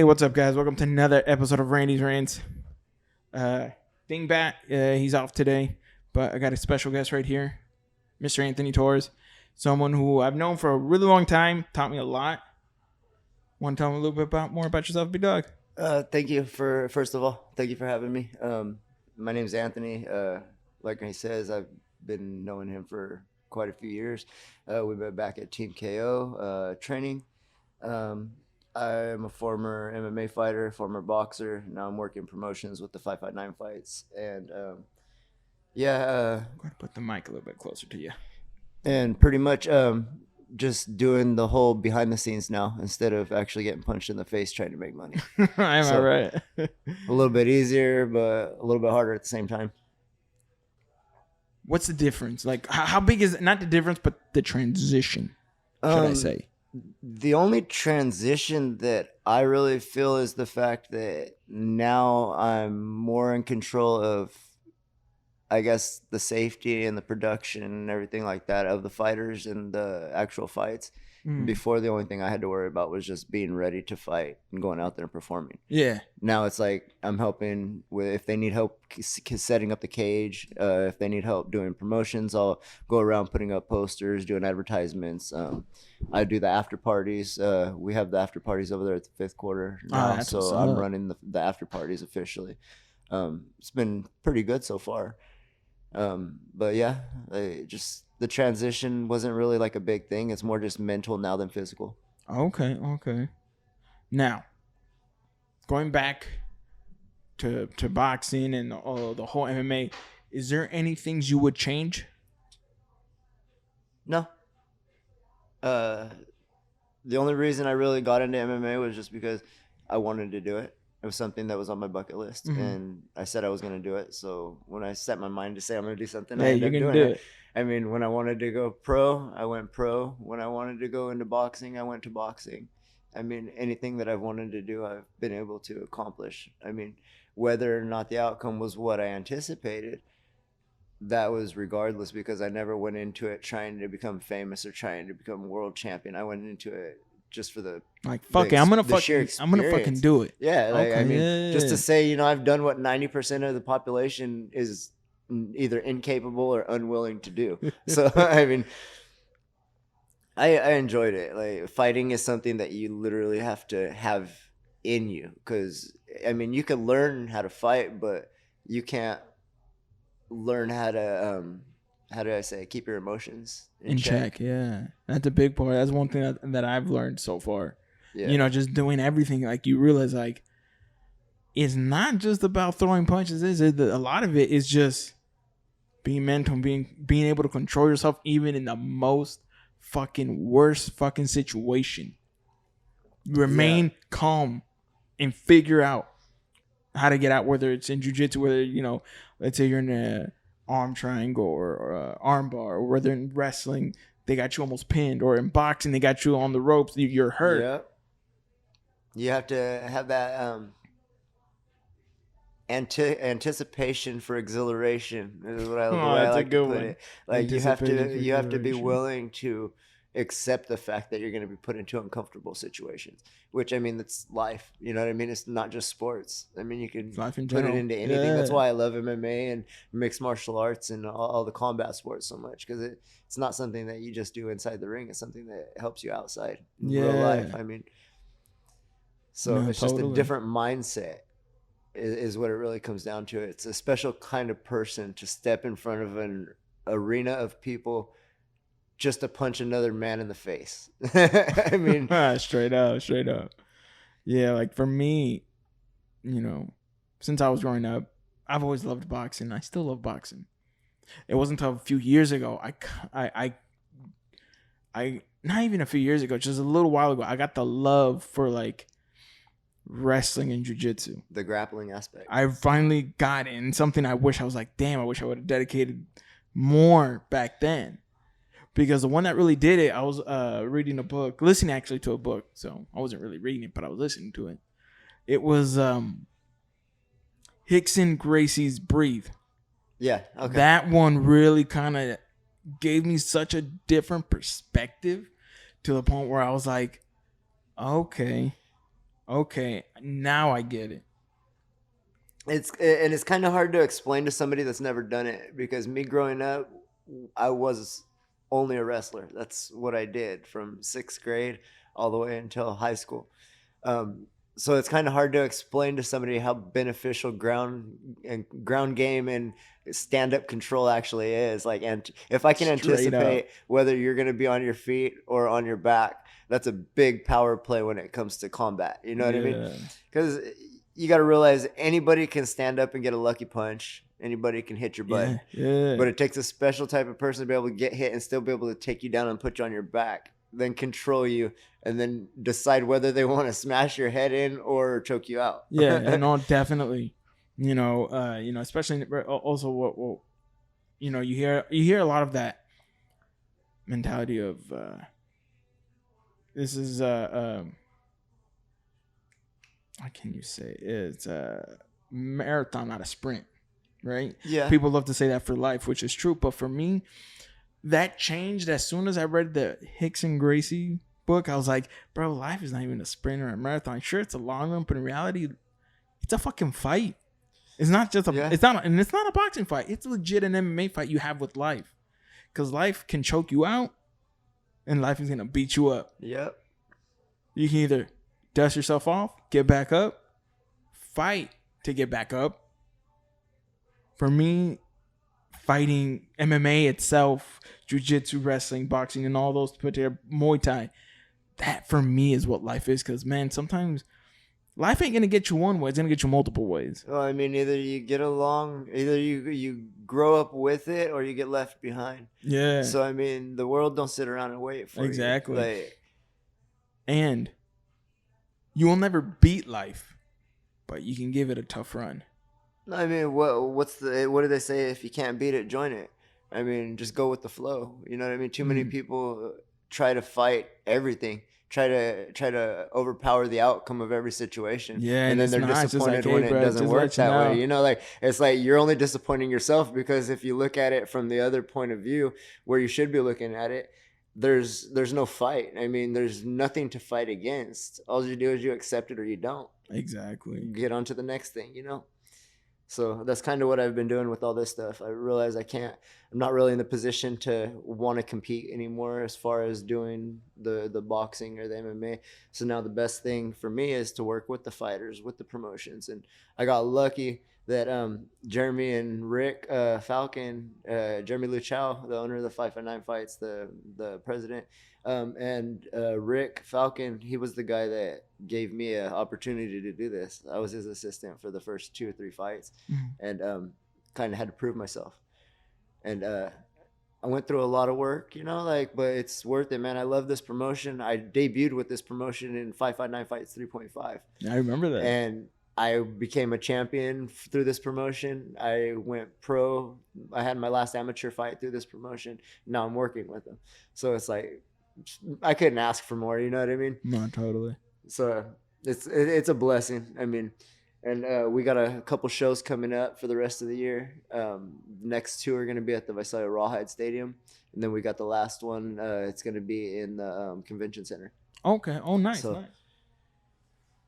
what's up, guys? Welcome to another episode of Randy's Rants. Dingbat, he's off today, but I got a special guest right here, Mr. Anthony Torres, someone who I've known for a really long time, taught me a lot. Want to tell me a little bit more about yourself, big dog? Thank you first of all, thank you for having me. My name is Anthony. Like he says, I've been knowing him for quite a few years. We met back at Team KO training. I'm a former MMA fighter, former boxer. Now I'm working promotions with the 559 fights. And I'm going to put the mic a little bit closer to you. And pretty much just doing the whole behind the scenes now instead of actually getting punched in the face trying to make money. Am I right? A little bit easier, but a little bit harder at the same time. What's the difference? Like, how big is it? Not the difference, but the transition, should I say? The only transition that I really feel is the fact that now I'm more in control of, I guess, the safety and the production and everything like that of the fighters and the actual fights. Before, the only thing I had to worry about was just being ready to fight and going out there and performing. Yeah. Now it's like I'm helping with if they need help setting up the cage. If they need help doing promotions, I'll go around putting up posters, doing advertisements. I do the after parties. We have the after parties over there at the fifth quarter now, so I'm running the after parties officially. It's been pretty good so far. But yeah, just the transition wasn't really like a big thing. It's more just mental now than physical. Okay. Now, going back to boxing and the whole MMA, is there any things you would change? No. The only reason I really got into MMA was just because I wanted to do it. It was something that was on my bucket list, and I said I was going to do it. So when I set my mind to say I'm going to do something, I ended up doing it. I mean, when I wanted to go pro, I went pro. When I wanted to go into boxing, I went to boxing. I mean, anything that I've wanted to do, I've been able to accomplish. I mean, whether or not the outcome was what I anticipated, that was regardless, because I never went into it trying to become famous or trying to become world champion. I went into it just for the fuck it, I'm gonna fucking do it. Yeah, like, okay, I mean, just to say, I've done what 90% of the population is either incapable or unwilling to do. So I mean, I enjoyed it. Like, fighting is something that you literally have to have in you, because I mean, you can learn how to fight, but you can't learn how to keep your emotions in check. Yeah, that's a big part. That's one thing that I've learned so far. Yeah. Just doing everything, like, you realize, like, it's not just about throwing punches. A lot of it is just being mental, being able to control yourself even in the most fucking worst fucking situation. Remain calm and figure out how to get out, whether it's in jiu-jitsu, whether, let's say you're in a arm triangle or arm bar, or whether in wrestling they got you almost pinned, or in boxing they got you on the ropes, you're hurt. Yeah. You have to have that anticipation for exhilaration is what I like to put it. Like, you have to be willing to accept the fact that you're going to be put into uncomfortable situations, which, I mean, that's life. You know what I mean? It's not just sports. I mean, you can put it into anything. Yeah. That's why I love MMA and mixed martial arts and all the combat sports so much, because it's not something that you just do inside the ring. It's something that helps you outside in real life. I mean, so it's just a different mindset is what it really comes down to. It's a special kind of person to step in front of an arena of people just to punch another man in the face. I mean, straight up. Yeah, like, for me, since I was growing up, I've always loved boxing. I still love boxing. It wasn't until a few years ago, I not even a few years ago, just a little while ago, I got the love for, like, wrestling and jiu-jitsu. The grappling aspect. I finally got in something I wish I was like, damn, I wish I would have dedicated more back then. Because the one that really did it, I was reading a book, listening actually to a book. So I wasn't really reading it, but I was listening to it. It was Hickson Gracie's Breathe. Yeah, okay. That one really kind of gave me such a different perspective, to the point where I was like, okay, Okay, now I get it. It's kind of hard to explain to somebody that's never done it, because me growing up, I was only a wrestler. That's what I did from 6th grade all the way until high school. Um, so it's kind of hard to explain to somebody how beneficial ground game and stand up control actually is. Like, and if I can anticipate whether you're going to be on your feet or on your back, that's a big power play when it comes to combat. You know what I mean? Because you got to realize anybody can stand up and get a lucky punch. Anybody can hit your butt. Yeah. But it takes a special type of person to be able to get hit and still be able to take you down and put you on your back, then control you, and then decide whether they want to smash your head in or choke you out. Yeah, and no, definitely. Especially also what you hear a lot of that mentality of this is how can you say it's a marathon, not a sprint, right? Yeah. People love to say that for life, which is true, but for me, that changed as soon as I read the Hicks and Gracie book. I was like, bro, life is not even a sprint or a marathon. Sure, it's a long run, but in reality, it's a fucking fight. It's not just it's not a boxing fight. It's legit an MMA fight you have with life, because life can choke you out, and life is gonna beat you up. Yep. You can either dust yourself off, get back up, fight to get back up. For me, fighting, MMA itself, jiu-jitsu, wrestling, boxing, and all those put together, Muay Thai, that for me is what life is. Because, man, sometimes life ain't going to get you one way. It's going to get you multiple ways. Well, I mean, either you get along, either you grow up with it, or you get left behind. Yeah. So, I mean, the world don't sit around and wait for you. Exactly. And you will never beat life, but you can give it a tough run. I mean, what do they say? If you can't beat it, join it. I mean, just go with the flow. You know what I mean? Too many people try to fight everything, try to overpower the outcome of every situation. Yeah, and then they're disappointed when it doesn't work that way. You know, like it's like you're only disappointing yourself, because if you look at it from the other point of view, where you should be looking at it, there's no fight. I mean, there's nothing to fight against. All you do is you accept it or you don't. Exactly. Get on to the next thing. You know. So that's kind of what I've been doing with all this stuff. I realize I'm not really in the position to want to compete anymore as far as doing the boxing or the MMA. So now the best thing for me is to work with the fighters, with the promotions. And I got lucky that Jeremy and Rick Falcon, Jeremy Luchau, the owner of the 559 Fights, the president, and Rick Falcon, he was the guy that gave me an opportunity to do this. I was his assistant for the first 2 or 3 fights, and kind of had to prove myself. And I went through a lot of work, but it's worth it, man. I love this promotion. I debuted with this promotion in 559 Fights 3.5. I remember that. And I became a champion through this promotion. I went pro. I had my last amateur fight through this promotion. Now I'm working with them. So it's like, I couldn't ask for more. You know what I mean? No, totally. So it's a blessing. I mean, and we got a couple shows coming up for the rest of the year. Next 2 are going to be at the Visalia Rawhide Stadium. And then we got the last one. It's going to be in the convention center. Okay. Oh, nice. So, nice.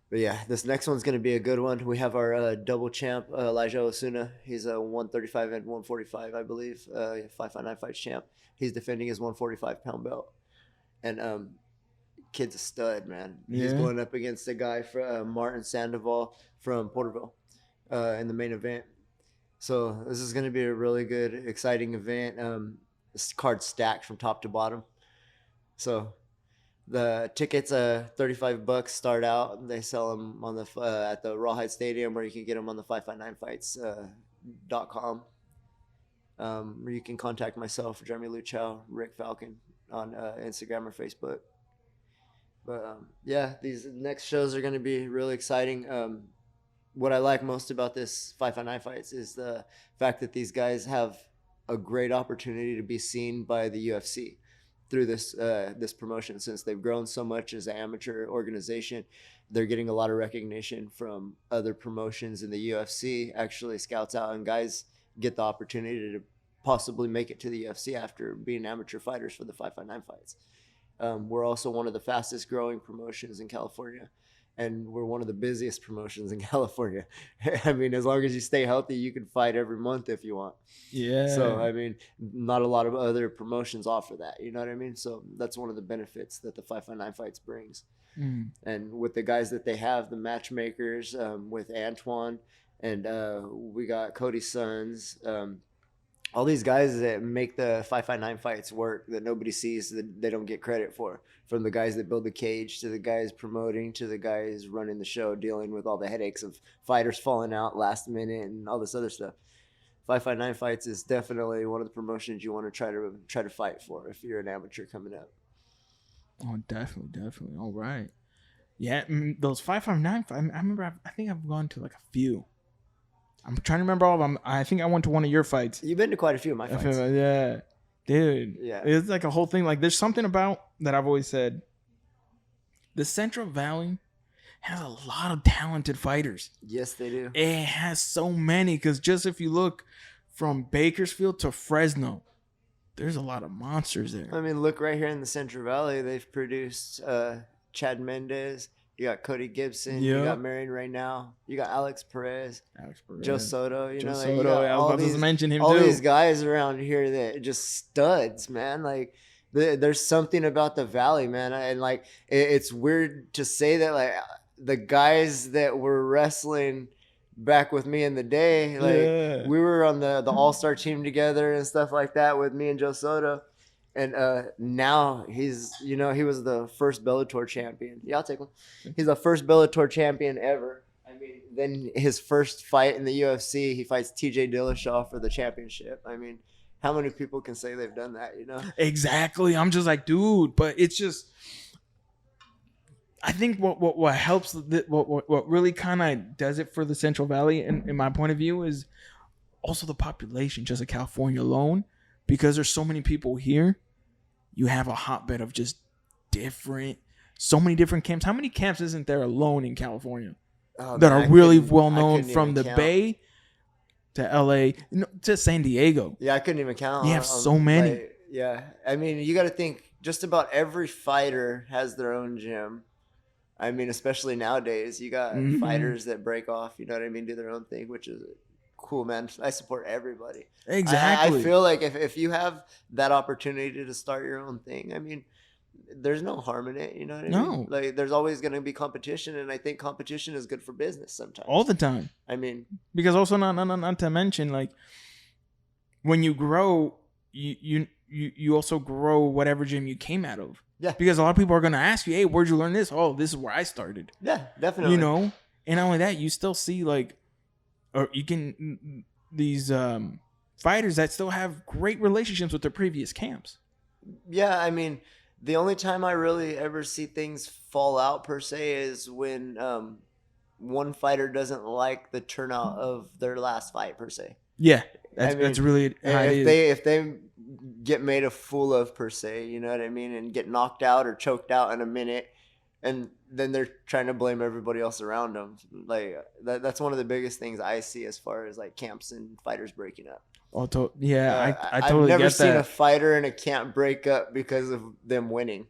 But yeah, this next one's going to be a good one. We have our double champ, Elijah Osuna. He's a 135 and 145, I believe, 559 Fights champ. He's defending his 145-pound belt. And kid's a stud, man. Yeah. He's going up against a guy from Martin Sandoval from Porterville in the main event. So this is going to be a really good, exciting event. This card's stacked from top to bottom. So the tickets, $35 start out. They sell them on the at the Rawhide Stadium, or you can get them on the 559fights.com. Or you can contact myself, Jeremy Luchau, Rick Falcon, on Instagram or Facebook. But yeah, these next shows are going to be really exciting. What I like most about this 559 Fights is the fact that these guys have a great opportunity to be seen by the UFC through this promotion. Since they've grown so much as an amateur organization, they're getting a lot of recognition from other promotions in the UFC. Actually scouts out, and guys get the opportunity to possibly make it to the UFC after being amateur fighters for the 559 Fights. We're also one of the fastest growing promotions in California. and we're one of the busiest promotions in California. I mean, as long as you stay healthy, you can fight every month if you want. Yeah. So, I mean, not a lot of other promotions offer that. You know what I mean? So that's one of the benefits that the 559 fights brings. And with the guys that they have, the matchmakers, with Antoine, and we got Cody's sons, all these guys that make the 559 fights work that nobody sees, that they don't get credit for. From the guys that build the cage to the guys promoting to the guys running the show, dealing with all the headaches of fighters falling out last minute and all this other stuff. 559 fights is definitely one of the promotions you want to try to fight for if you're an amateur coming up. Oh, definitely. All right. Yeah, those 559. I remember. I think I've gone to like a few. I'm trying to remember all of them. I think I went to one of your fights. You've been to quite a few of my fights. Yeah, dude. Yeah, it's like a whole thing. Like, there's something about that I've always said. The Central Valley has a lot of talented fighters. Yes, they do. It has so many, because just if you look from Bakersfield to Fresno, there's a lot of monsters there. I mean, look right here in the Central Valley. They've produced Chad Mendez. You got Cody Gibson. Yep. You got Marion right now. You got Alex Perez. Joe Soto. You know, Soto. I was about to mention him all too. All these guys around here that just studs, man. Like, there's something about the Valley, man. And like, it's weird to say that, like, the guys that were wrestling back with me in the day, like, we were on the all-star team together and stuff like that with me and Joe Soto. And now he's, he was the first Bellator champion. Yeah, I'll take one. He's the first Bellator champion ever. I mean, then his first fight in the UFC, he fights TJ Dillashaw for the championship. I mean, how many people can say they've done that, Exactly. I'm just like, dude, but it's just, I think what helps, what really kind of does it for the Central Valley, in my point of view, is also the population, just in California alone, because there's so many people here. You have a hotbed of just so many different camps. How many camps isn't there alone in California that are really well known, from the Bay to LA to San Diego? Yeah, I couldn't even count. You have so many. Like, yeah, I mean, you got to think, just about every fighter has their own gym. I mean, especially nowadays, you got fighters that break off, you know what I mean, do their own thing, which is cool, man. I support everybody. Exactly. I feel like if you have that opportunity to start your own thing, I mean, there's no harm in it, you know what I mean? Like, there's always going to be competition, and I think competition is good for business sometimes. All the time. I mean, because also not to mention, like, when you grow, you also grow whatever gym you came out of. Yeah. Because a lot of people are going to ask you, hey, where'd you learn this? Oh, this is where I started. Yeah, definitely. And not only that, you still see, like, or you can, these fighters that still have great relationships with their previous camps. Yeah, I mean, the only time I really ever see things fall out per se is when one fighter doesn't like the turnout of their last fight per se. Yeah, that's really how if they get made a fool of per se, you know what I mean, and get knocked out or choked out in a minute, and then they're trying to blame everybody else around them. Like, that's one of the biggest things I see as far as, like, camps and fighters breaking up. I totally get that. I've never seen a fighter in a camp break up because of them winning.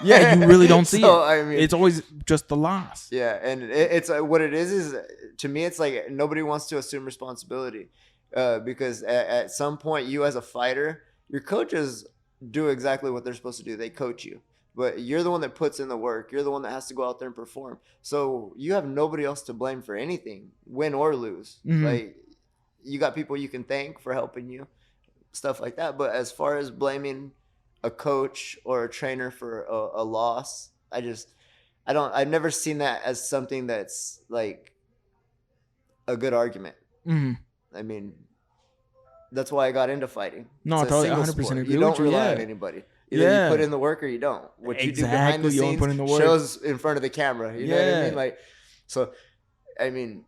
Yeah, you really don't see it. I mean, it's always just the loss. Yeah, and it's what it is to me, it's like nobody wants to assume responsibility, because at some point, you as a fighter, your coaches do exactly what they're supposed to do. They coach you. But you're the one that puts in the work. You're the one that has to go out there and perform. So you have nobody else to blame for anything, win or lose. Like, you got people you can thank for helping you, stuff like that. But as far as blaming a coach or a trainer for a loss, I've never seen that as something that's, like, a good argument. I mean, that's why I got into fighting. No, it's totally 100% agree. You don't rely on anybody. Either you put in the work or you don't. What you do behind the scenes shows in front of the camera. You know what I mean? Like, so, I mean,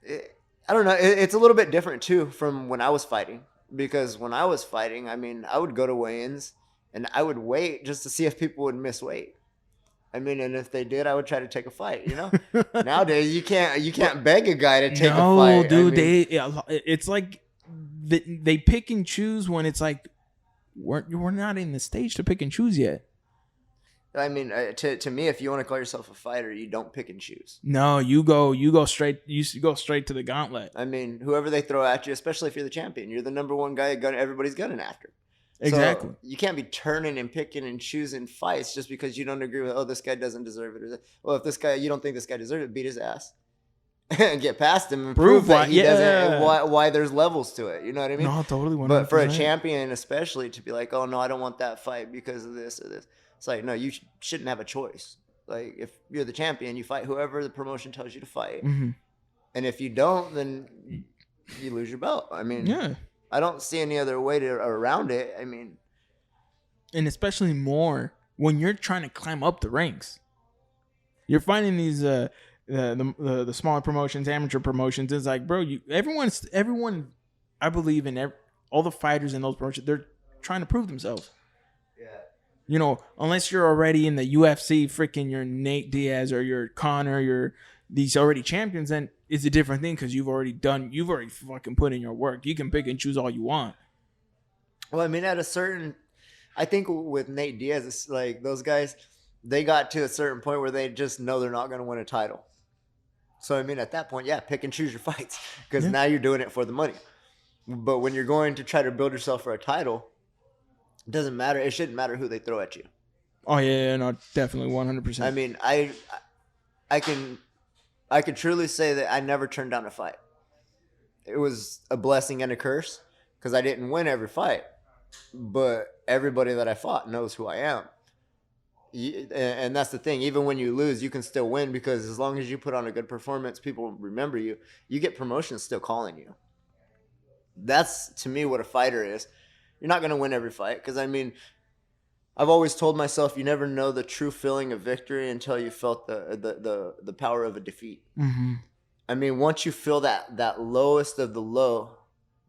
I don't know. It's a little bit different, too, from when I was fighting. Because when I was fighting, I mean, I would go to weigh-ins and I would wait just to see if people would miss weight. I mean, and if they did, I would try to take a fight, Nowadays, you can't beg a guy to take a fight. No, dude, it's like they pick and choose when it's like, we're not in the stage to pick and choose yet. I mean, to me, if you want to call yourself a fighter, you don't pick and choose. No, you go straight to the gauntlet. I mean, whoever they throw at you, especially if you're the champion, you're the number one guy everybody's gunning after. Exactly. So you can't be turning and picking and choosing fights just because you don't agree with, oh, this guy doesn't deserve it. Or well, if this guy, you don't think this guy deserves it, beat his ass. And get past him and prove that he doesn't, why there's levels to it. You know what I mean? No, totally. 100%. But for a champion, especially, to be like, oh, no, I don't want that fight because of this or this. It's like, no, you shouldn't have a choice. Like, if you're the champion, you fight whoever the promotion tells you to fight. Mm-hmm. And if you don't, then you lose your belt. I mean, yeah. I don't see any other way around it. I mean. And especially more when you're trying to climb up the ranks. You're finding these the smaller promotions, amateur promotions. It's like, bro, everyone, I believe in all the fighters in those promotions, they're trying to prove themselves. Yeah. You know, unless you're already in the UFC, freaking you're Nate Diaz or you're Conor, you're these already champions, then it's a different thing because you've already fucking put in your work. You can pick and choose all you want. Well, I mean, I think with Nate Diaz, it's like those guys, they got to a certain point where they just know they're not going to win a title. So, I mean, at that point, yeah, pick and choose your fights because now you're doing it for the money. But when you're going to try to build yourself for a title, it doesn't matter. It shouldn't matter who they throw at you. Oh, yeah, no, definitely 100%. I mean, I can truly say that I never turned down a fight. It was a blessing and a curse because I didn't win every fight. But everybody that I fought knows who I am. And that's the thing. Even when you lose, you can still win because as long as you put on a good performance, people remember you. You get promotions still calling you. That's, to me, what a fighter is. You're not going to win every fight because, I mean, I've always told myself you never know the true feeling of victory until you felt the power of a defeat. Mm-hmm. I mean, once you feel that lowest of the low,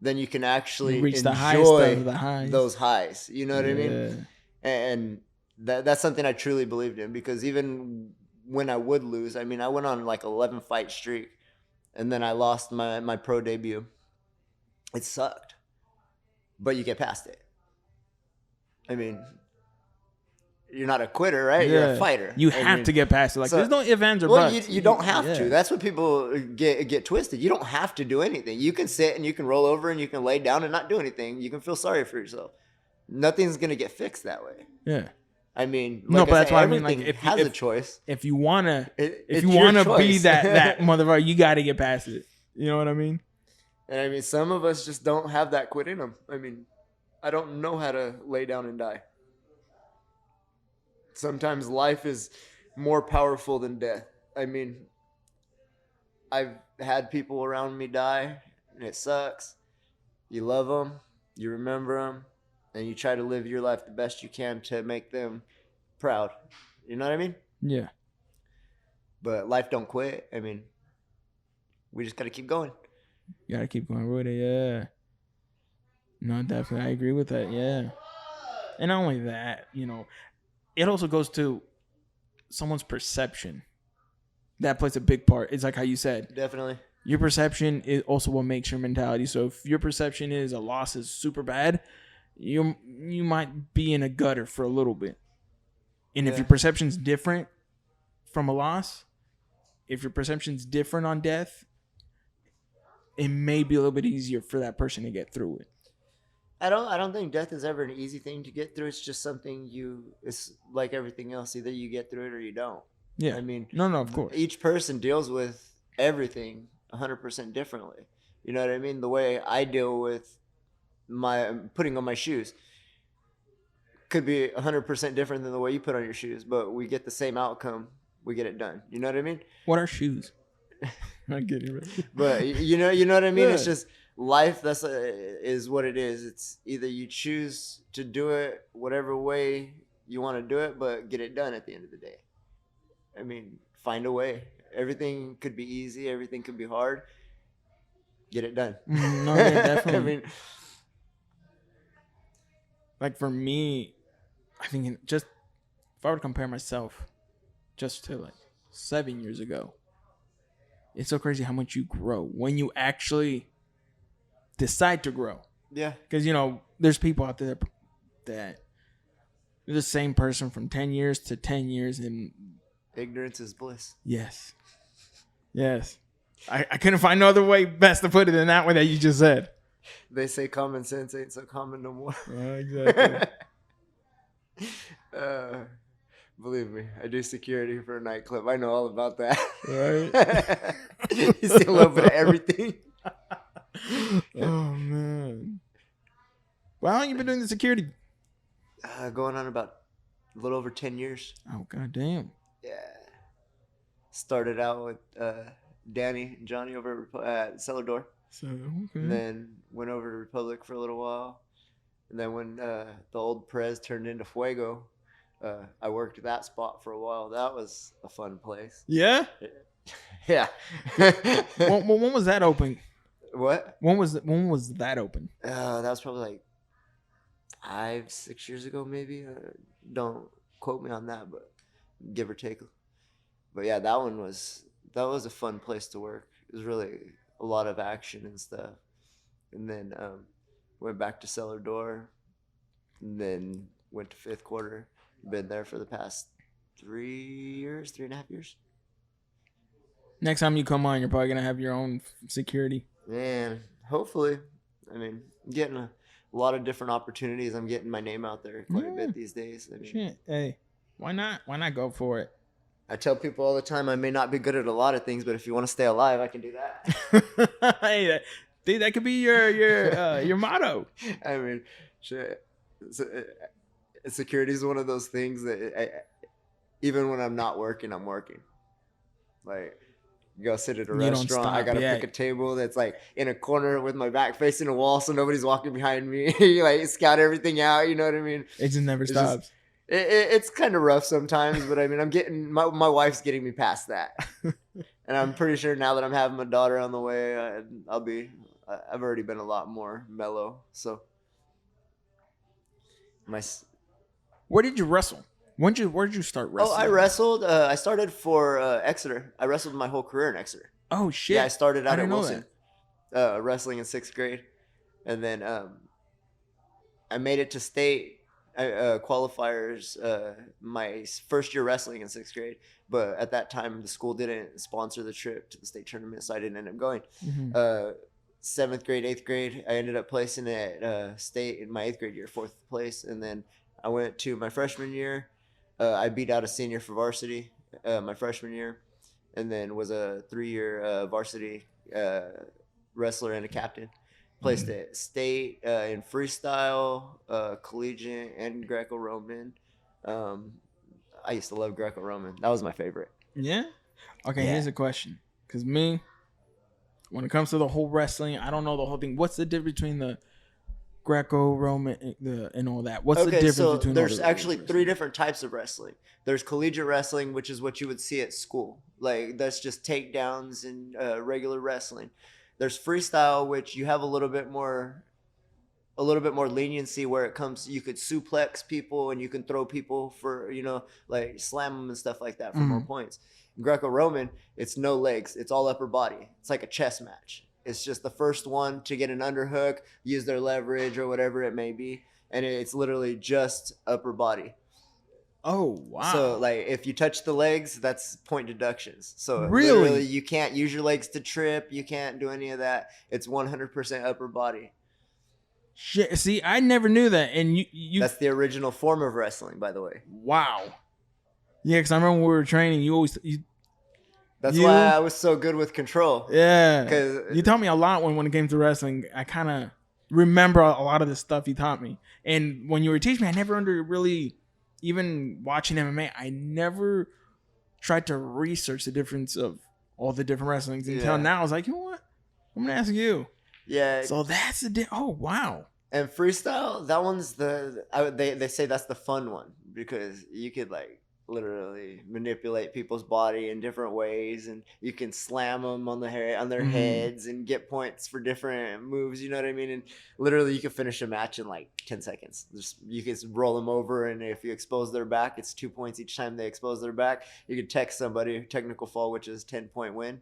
then you can actually reach the enjoy highest of the highs. Those highs. You know what I mean? And that's something I truly believed in because even when I would lose, I mean, I went on like 11 fight streak and then I lost my pro debut. It sucked, but you get past it. I mean, you're not a quitter, right? Yeah. You're a fighter. You have to get past it. Like, there's no ifs, ands, or buts. You don't have to. That's what people get twisted. You don't have to do anything. You can sit and you can roll over and you can lay down and not do anything. You can feel sorry for yourself. Nothing's going to get fixed that way. Yeah. I mean, no, but that's why I mean, like, if has a choice. If you wanna be that motherfucker, you got to get past it. You know what I mean? And I mean, some of us just don't have that quit in them. I mean, I don't know how to lay down and die. Sometimes life is more powerful than death. I mean, I've had people around me die, and it sucks. You love them, you remember them, and you try to live your life the best you can to make them proud. You know what I mean? Yeah. But life don't quit. I mean, we just got to keep going. You got to keep going with it, yeah. No, definitely. I agree with that, yeah. And not only that, you know, it also goes to someone's perception. That plays a big part. It's like how you said. Definitely. Your perception is also what makes your mentality. So if your perception is a loss is super bad, you might be in a gutter for a little bit. And if your perception's different from a loss, if your perception's different on death, it may be a little bit easier for that person to get through it. I don't think death is ever an easy thing to get through. It's just something it's like everything else. Either you get through it or you don't. Yeah. I mean, no, of course. Each person deals with everything 100% differently. You know what I mean? The way I deal with my putting on my shoes could be 100% different than the way you put on your shoes, but we get the same outcome. We get it done. You know what I mean? What are shoes? I get it, right? But you know what I mean? Yeah. It's just life. Is what it is. It's either you choose to do it whatever way you want to do it, but get it done at the end of the day. I mean, find a way. Everything could be easy. Everything could be hard. Get it done. No, yeah, definitely. I mean, like for me, I think if I were to compare myself just to like 7 years ago, it's so crazy how much you grow when you actually decide to grow. Yeah. Because, you know, there's people out there that You're the same person from 10 years to 10 years. And ignorance is bliss. Yes. Yes. I couldn't find no other way best to put it than that way that you just said. They say common sense ain't so common no more. Exactly. Believe me, I do security for a nightclub. I know all about that. Right? You see a little bit of everything. Oh, man. Well, how long you been doing the security? Going on about a little over 10 years. Oh, goddamn. Yeah. Started out with Danny and Johnny over at Cellar Door. So, okay. And then went over to Republic for a little while. And then when the old Prez turned into Fuego, I worked that spot for a while. That was a fun place. Yeah? Yeah. when was that open? What? When was that open? That was probably like 5-6 years ago, maybe. Don't quote me on that, but give or take. But yeah, that was a fun place to work. It was really a lot of action and stuff. And then went back to Cellar Door, and then went to fifth quarter. Been there for the past 3.5 years. Next time you come on, you're probably gonna have your own security. Man, hopefully. I mean, I'm getting a lot of different opportunities. I'm getting my name out there quite a bit these days. I mean, shit, hey, why not? Why not go for it? I tell people all the time I may not be good at a lot of things, but if you want to stay alive, I can do that. Hey, dude, that could be your motto. I mean, shit. Security is one of those things that even when I'm not working, I'm working. Like, you go sit at a restaurant, I gotta pick a table that's like in a corner with my back facing a wall so nobody's walking behind me. You like scout everything out, you know what I mean? It just never stops. It's kind of rough sometimes, but I mean, I'm getting my wife's getting me past that, and I'm pretty sure now that I'm having my daughter on the way, I've already been a lot more mellow. So Where did you wrestle? Where did you start wrestling? Oh, I wrestled. I started for Exeter. I wrestled my whole career in Exeter. Oh shit! Yeah, I started out at Wilson, wrestling in 6th grade, and then I made it to state qualifiers my first year wrestling in 6th grade. But at that time, the school didn't sponsor the trip to the state tournament, so I didn't end up going. Mm-hmm. 7th grade, 8th grade, I ended up placing at state in my 8th grade year, 4th place, and then I went to my freshman year. I beat out a senior for varsity my freshman year, and then was a 3-year varsity wrestler and a captain. Placed at state in freestyle, collegiate, and Greco-Roman. I used to love Greco-Roman. That was my favorite. Yeah? Okay, Here's a question. Because me, when it comes to the whole wrestling, I don't know the whole thing. What's the difference between the Greco-Roman and all that? What's the difference between there's actually 3 different types of wrestling. There's collegiate wrestling, which is what you would see at school. Like, that's just takedowns and regular wrestling. There's freestyle, which you have a little bit more leniency where it comes. You could suplex people and you can throw people for, like slam them and stuff like that for more points. Greco-Roman, it's no legs. It's all upper body. It's like a chess match. It's just the first one to get an underhook, use their leverage or whatever it may be. And it's literally just upper body. Oh, wow. So, like, if you touch the legs, that's point deductions. So, really, literally, you can't use your legs to trip. You can't do any of that. It's 100% upper body. Shit. See, I never knew that. And you that's the original form of wrestling, by the way. Wow. Yeah, because I remember when we were training, that's why I was so good with control. Yeah. Because you taught me a lot when it came to wrestling. I kind of remember a lot of the stuff you taught me. And when you were teaching me, I never really... Even watching MMA, I never tried to research the difference of all the different wrestlings until now. I was like, you know what? I'm gonna ask you. Yeah. So that's oh wow. And freestyle, that one's they say that's the fun one because you could like literally manipulate people's body in different ways, and you can slam them on their heads and get points for different moves. You know what I mean? And literally, you can finish a match in like 10 seconds. You can roll them over, and if you expose their back, it's 2 points each time they expose their back. You can text somebody technical fall, which is 10-point win.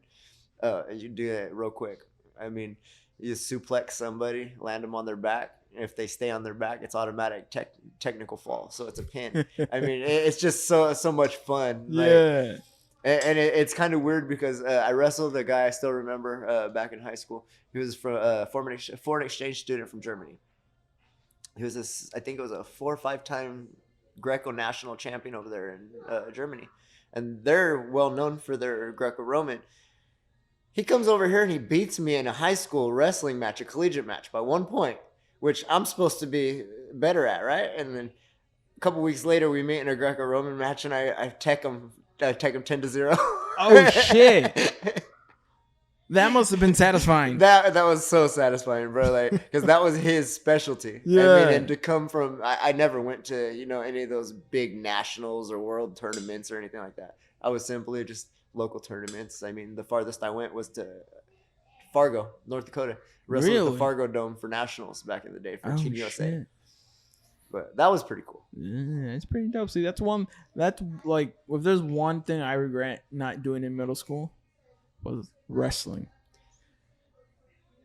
You do it real quick. I mean, You suplex somebody, land them on their back. If they stay on their back, it's automatic technical fall. So it's a pin. I mean, it's just so much fun. Yeah. And it's kind of weird because I wrestled a guy I still remember back in high school. He was from foreign exchange student from Germany. He was I think it was a 4 or 5 time Greco national champion over there in Germany, and they're well known for their Greco-Roman. He comes over here and he beats me in a high school wrestling match, a collegiate match, by 1 point, which I'm supposed to be better at, right? And then a couple weeks later, we meet in a Greco-Roman match, and I tech him 10-0. Oh shit! That must have been satisfying. That was so satisfying, bro. Like, because that was his specialty. Yeah. I mean, and to come from, I never went to any of those big nationals or world tournaments or anything like that. I was simply just local tournaments. I mean, the farthest I went was to Fargo, North Dakota. Wrestled at the Fargo Dome for nationals back in the day for Team USA. Shit. But that was pretty cool. Yeah, it's pretty dope. See, that's like, if there's one thing I regret not doing in middle school, was wrestling.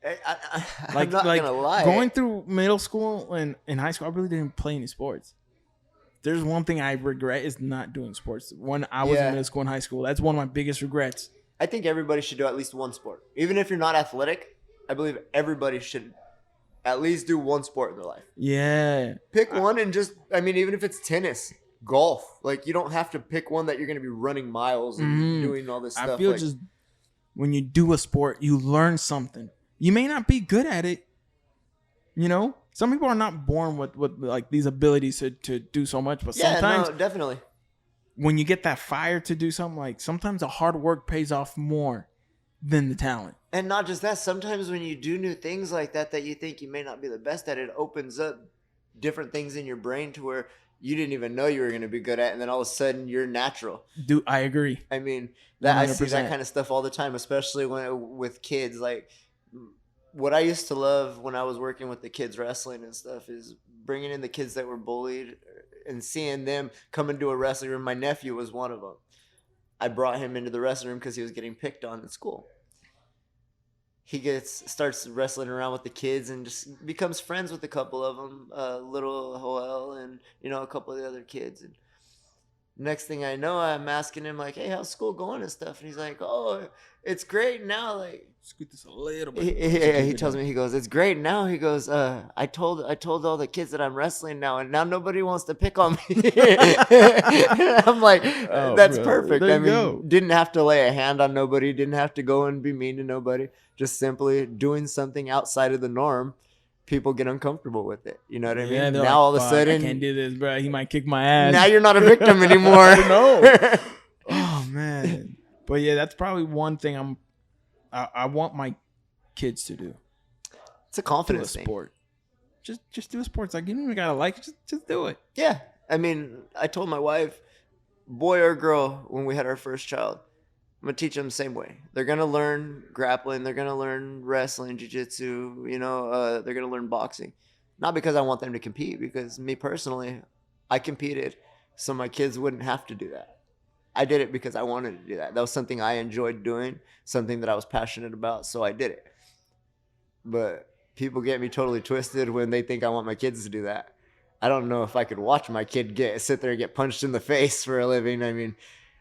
I'm not gonna lie. Going through middle school and in high school, I really didn't play any sports. There's one thing I regret is not doing sports. When I was in middle school and high school, that's one of my biggest regrets. I think everybody should do at least one sport. Even if you're not athletic, I believe everybody should at least do one sport in their life. Yeah. Pick one and just, I mean, even if it's tennis, golf, like, you don't have to pick one that you're going to be running miles and doing all this stuff. I feel just when you do a sport, you learn something. You may not be good at it. Some people are not born with like these abilities to do so much, but sometimes definitely. When you get that fire to do something, like, sometimes the hard work pays off more than the talent. And not just that, sometimes when you do new things like that you think you may not be the best at, it opens up different things in your brain to where you didn't even know you were going to be good at, and then all of a sudden you're natural. Dude, I agree. I mean, that 100%. I see that kind of stuff all the time, especially with kids. Like, what I used to love when I was working with the kids wrestling and stuff is bringing in the kids that were bullied and seeing them come into a wrestling room. My nephew was one of them. I brought him into the wrestling room because he was getting picked on in school. He starts wrestling around with the kids and just becomes friends with a couple of them, little Joel and a couple of the other kids. And next thing I know, I'm asking him, like, "Hey, how's school going and stuff?" And he's like, "Oh, it's great now." Like, scoot this a little bit. He tells me, he goes, "It's great now." He goes, I told all the kids that I'm wrestling now, and now nobody wants to pick on me." I'm like, that's perfect. I mean, didn't have to lay a hand on nobody, didn't have to go and be mean to nobody. Just simply doing something outside of the norm. People get uncomfortable with it. You know what I mean? Now, like, all of a sudden, I can't do this, bro. He might kick my ass. Now you're not a victim anymore. No. Oh man. But yeah, that's probably one thing I want my kids to do. It's a confidence thing. Sport. Just do a sport. It's like, you don't even gotta like it. Just do it. Yeah. I mean, I told my wife, boy or girl, when we had our first child, I'm going to teach them the same way. They're going to learn grappling. They're going to learn wrestling, jiu-jitsu. They're going to learn boxing. Not because I want them to compete, because me personally, I competed so my kids wouldn't have to do that. I did it because I wanted to do that. That was something I enjoyed doing, something that I was passionate about, so I did it. But people get me totally twisted when they think I want my kids to do that. I don't know if I could watch my kid sit there and get punched in the face for a living. I mean,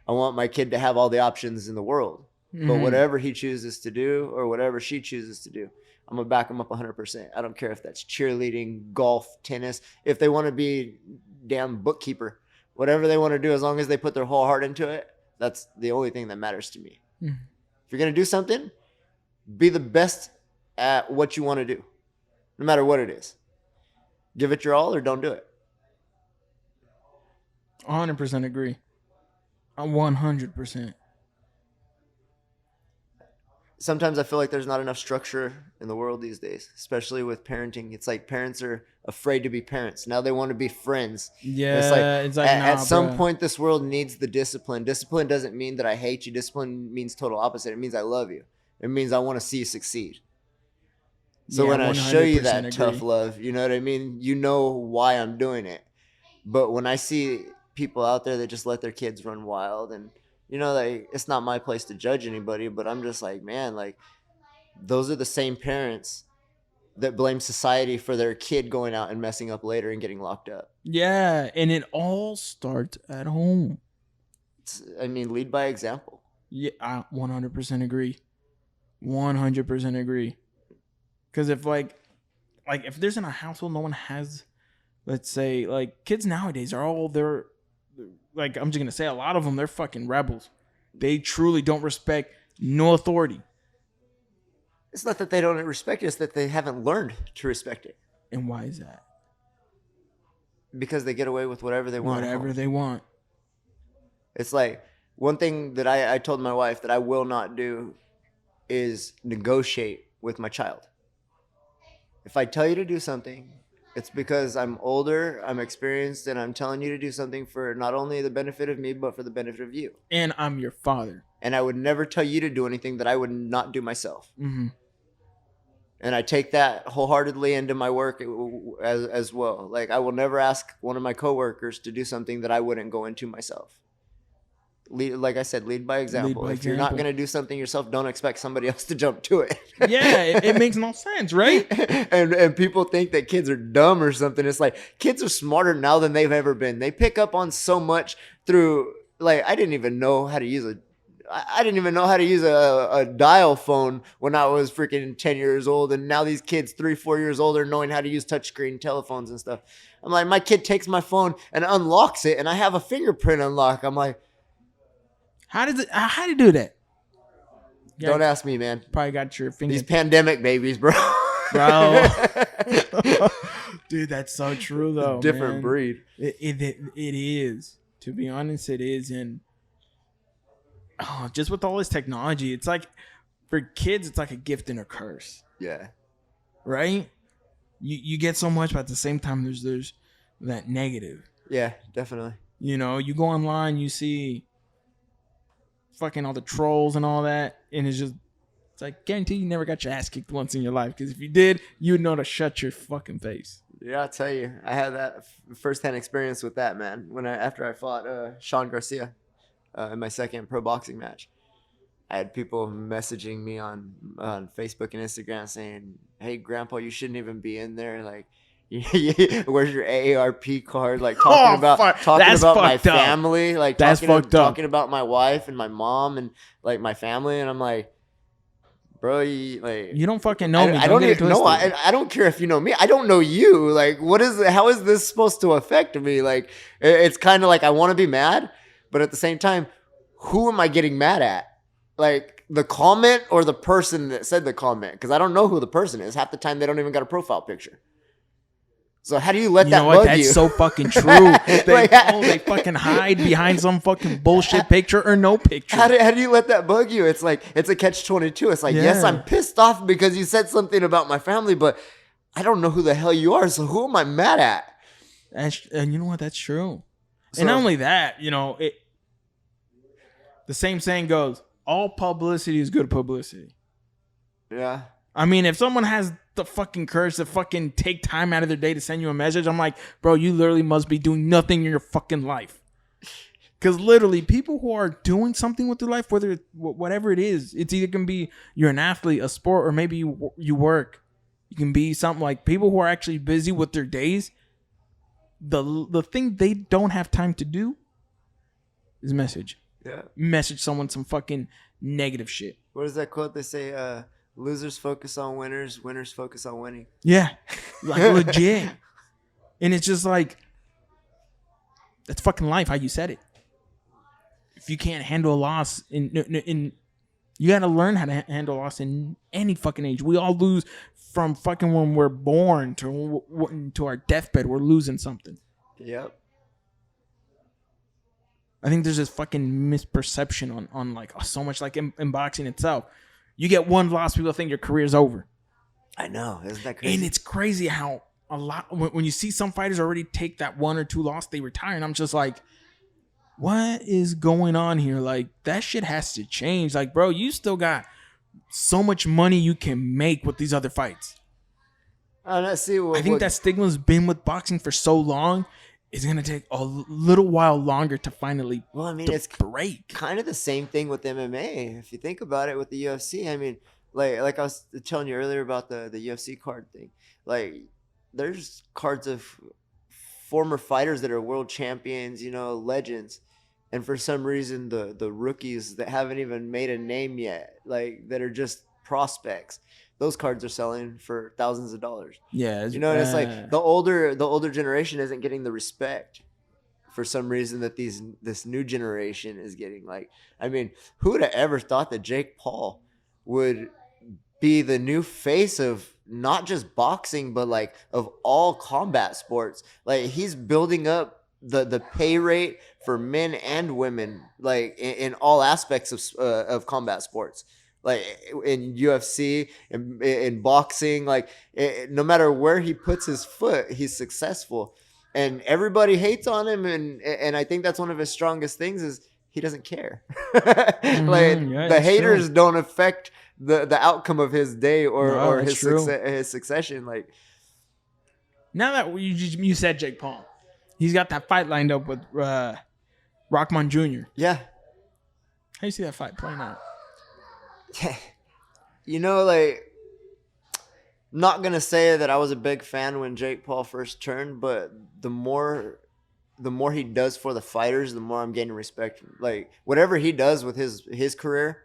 I want my kid to have all the options in the world. Mm-hmm. But whatever he chooses to do or whatever she chooses to do, I'm going to back them up 100%. I don't care if that's cheerleading, golf, tennis. If they want to be damn bookkeeper, whatever they want to do, as long as they put their whole heart into it, that's the only thing that matters to me. Mm-hmm. If you're going to do something, be the best at what you want to do, no matter what it is. Give it your all or don't do it. 100% agree. 100%. Sometimes I feel like there's not enough structure in the world these days, especially with parenting. It's like parents are afraid to be parents. Now they want to be friends. Yeah. It's like at some point, this world needs the discipline. Discipline doesn't mean that I hate you. Discipline means total opposite. It means I love you. It means I want to see you succeed. So when I show you that tough love, you know what I mean? You know why I'm doing it. But when I see people out there that just let their kids run wild, and like, it's not my place to judge anybody, but I'm just like, man, like, those are the same parents that blame society for their kid going out and messing up later and getting locked up. Yeah, and it all starts at home. Lead by example. Yeah, I 100% agree. 100% agree. Because if like if there's in a household no one has, let's say, like, kids nowadays are all, they're like, I'm just gonna say, a lot of them, they're fucking rebels. They truly don't respect no authority. It's not that they don't respect it, it's that they haven't learned to respect it. And why is that? Because they get away with whatever they want. Whatever they want. It's like, one thing that I told my wife that I will not do is negotiate with my child. If I tell you to do something, it's because I'm older, I'm experienced, and I'm telling you to do something for not only the benefit of me, but for the benefit of you. And I'm your father. And I would never tell you to do anything that I would not do myself. Mm-hmm. And I take that wholeheartedly into my work as well. Like, I will never ask one of my coworkers to do something that I wouldn't go into myself. Like I said, lead by example. If you're not going to do something yourself, don't expect somebody else to jump to it. Yeah, it makes no sense, right? And people think that kids are dumb or something. It's like, kids are smarter now than they've ever been. They pick up on so much through, like, I didn't even know how to use a dial phone when I was freaking 10 years old. And now these kids 3-4 years old are knowing how to use touchscreen telephones and stuff. I'm like, my kid takes my phone and unlocks it, and I have a fingerprint unlock. I'm like, how do you do that? Yeah, don't ask me, man. Probably got your finger. These pandemic babies, bro. Dude, that's so true, though. Different breed. It is. To be honest, it is. And just with all this technology, it's like, for kids, it's like a gift and a curse. Yeah. Right? You get so much, but at the same time, there's that negative. Yeah, definitely. You know, you go online, you see fucking all the trolls and all that, and it's like, guarantee you never got your ass kicked once in your life, because if you did, you'd know to shut your fucking face. Yeah, I'll tell you, I had that firsthand experience with that, man. After I fought Sean Garcia in my second pro boxing match, I had people messaging me on Facebook and Instagram saying, "Hey, Grandpa, you shouldn't even be in there. Like, where's your AARP card? Like, talking about my family, like talking about my wife and my mom and like my family." And I'm like, bro, you don't fucking know me. I don't even know. I don't care if you know me. I don't know you. Like, how is this supposed to affect me? Like, it's kind of like, I want to be mad, but at the same time, who am I getting mad at? Like, the comment or the person that said the comment? Because I don't know who the person is. Half the time, they don't even got a profile picture. So how do you let that bug you? That's so fucking true. They fucking hide behind some fucking bullshit picture or no picture. How do you let that bug you? It's like, it's a catch-22. It's like, yes, I'm pissed off because you said something about my family, but I don't know who the hell you are. So who am I mad at? And you know what? That's true. And not only that, the same saying goes, all publicity is good publicity. Yeah. I mean, if someone has the fucking courage to fucking take time out of their day to send you a message, I'm like, bro, you literally must be doing nothing in your fucking life. Because literally, people who are doing something with their life, whatever it is, it's either going to be you're an athlete, a sport, or maybe you work. You can be something like people who are actually busy with their days. The thing they don't have time to do is message. Yeah. Message someone some fucking negative shit. What is that quote? They say, losers focus on winners, winners focus on winning. Yeah. Like, legit. And it's just like, that's fucking life, how you said it. If you can't handle a loss, you got to learn how to handle loss in any fucking age. We all lose from fucking when we're born to our deathbed. We're losing something. Yep. I think there's this fucking misperception on like so much, like in boxing itself. You get one loss, people think your career's over. I know. Isn't that crazy? And it's crazy how a lot, when you see some fighters already take that 1 or 2 loss, they retire. And I'm just like, what is going on here? Like, that shit has to change. Like, bro, you still got so much money you can make with these other fights. I think that stigma's been with boxing for so long. It's going to take a little while longer to finally it's break. Kind of the same thing with MMA. If you think about it with the UFC, I mean, like I was telling you earlier about the UFC card thing. Like, there's cards of former fighters that are world champions, legends, and for some reason the rookies that haven't even made a name yet, like that are just prospects, those cards are selling for thousands of dollars. Yeah, and it's like the older generation isn't getting the respect for some reason that this new generation is getting. Like, I mean, who would have ever thought that Jake Paul would be the new face of not just boxing, but like of all combat sports? Like, he's building up the pay rate for men and women, like in all aspects of combat sports, like in UFC, in boxing, like no matter where he puts his foot, he's successful. And everybody hates on him, and I think that's one of his strongest things is he doesn't care. The haters don't affect the outcome of his day or his succession. Like, now that you said Jake Paul, he's got that fight lined up with Rockman Jr. Yeah. How do you see that fight playing out? Like, not gonna say that I was a big fan when Jake Paul first turned, but the more he does for the fighters, the more I'm gaining respect. Like, whatever he does with his career,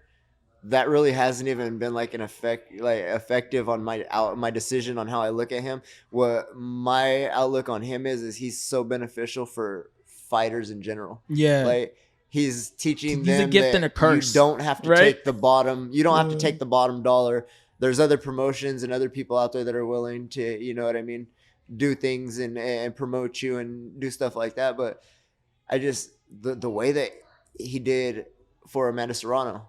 that really hasn't even been like effective on my decision on how I look at him. What my outlook on him is he's so beneficial for fighters in general. Yeah, like, he's teaching them a gift and a curse. You don't have to take the bottom. You don't have to take the bottom dollar. There's other promotions and other people out there that are willing to, you know what I mean, do things and promote you and do stuff like that. But I just, the way that he did for Amanda Serrano,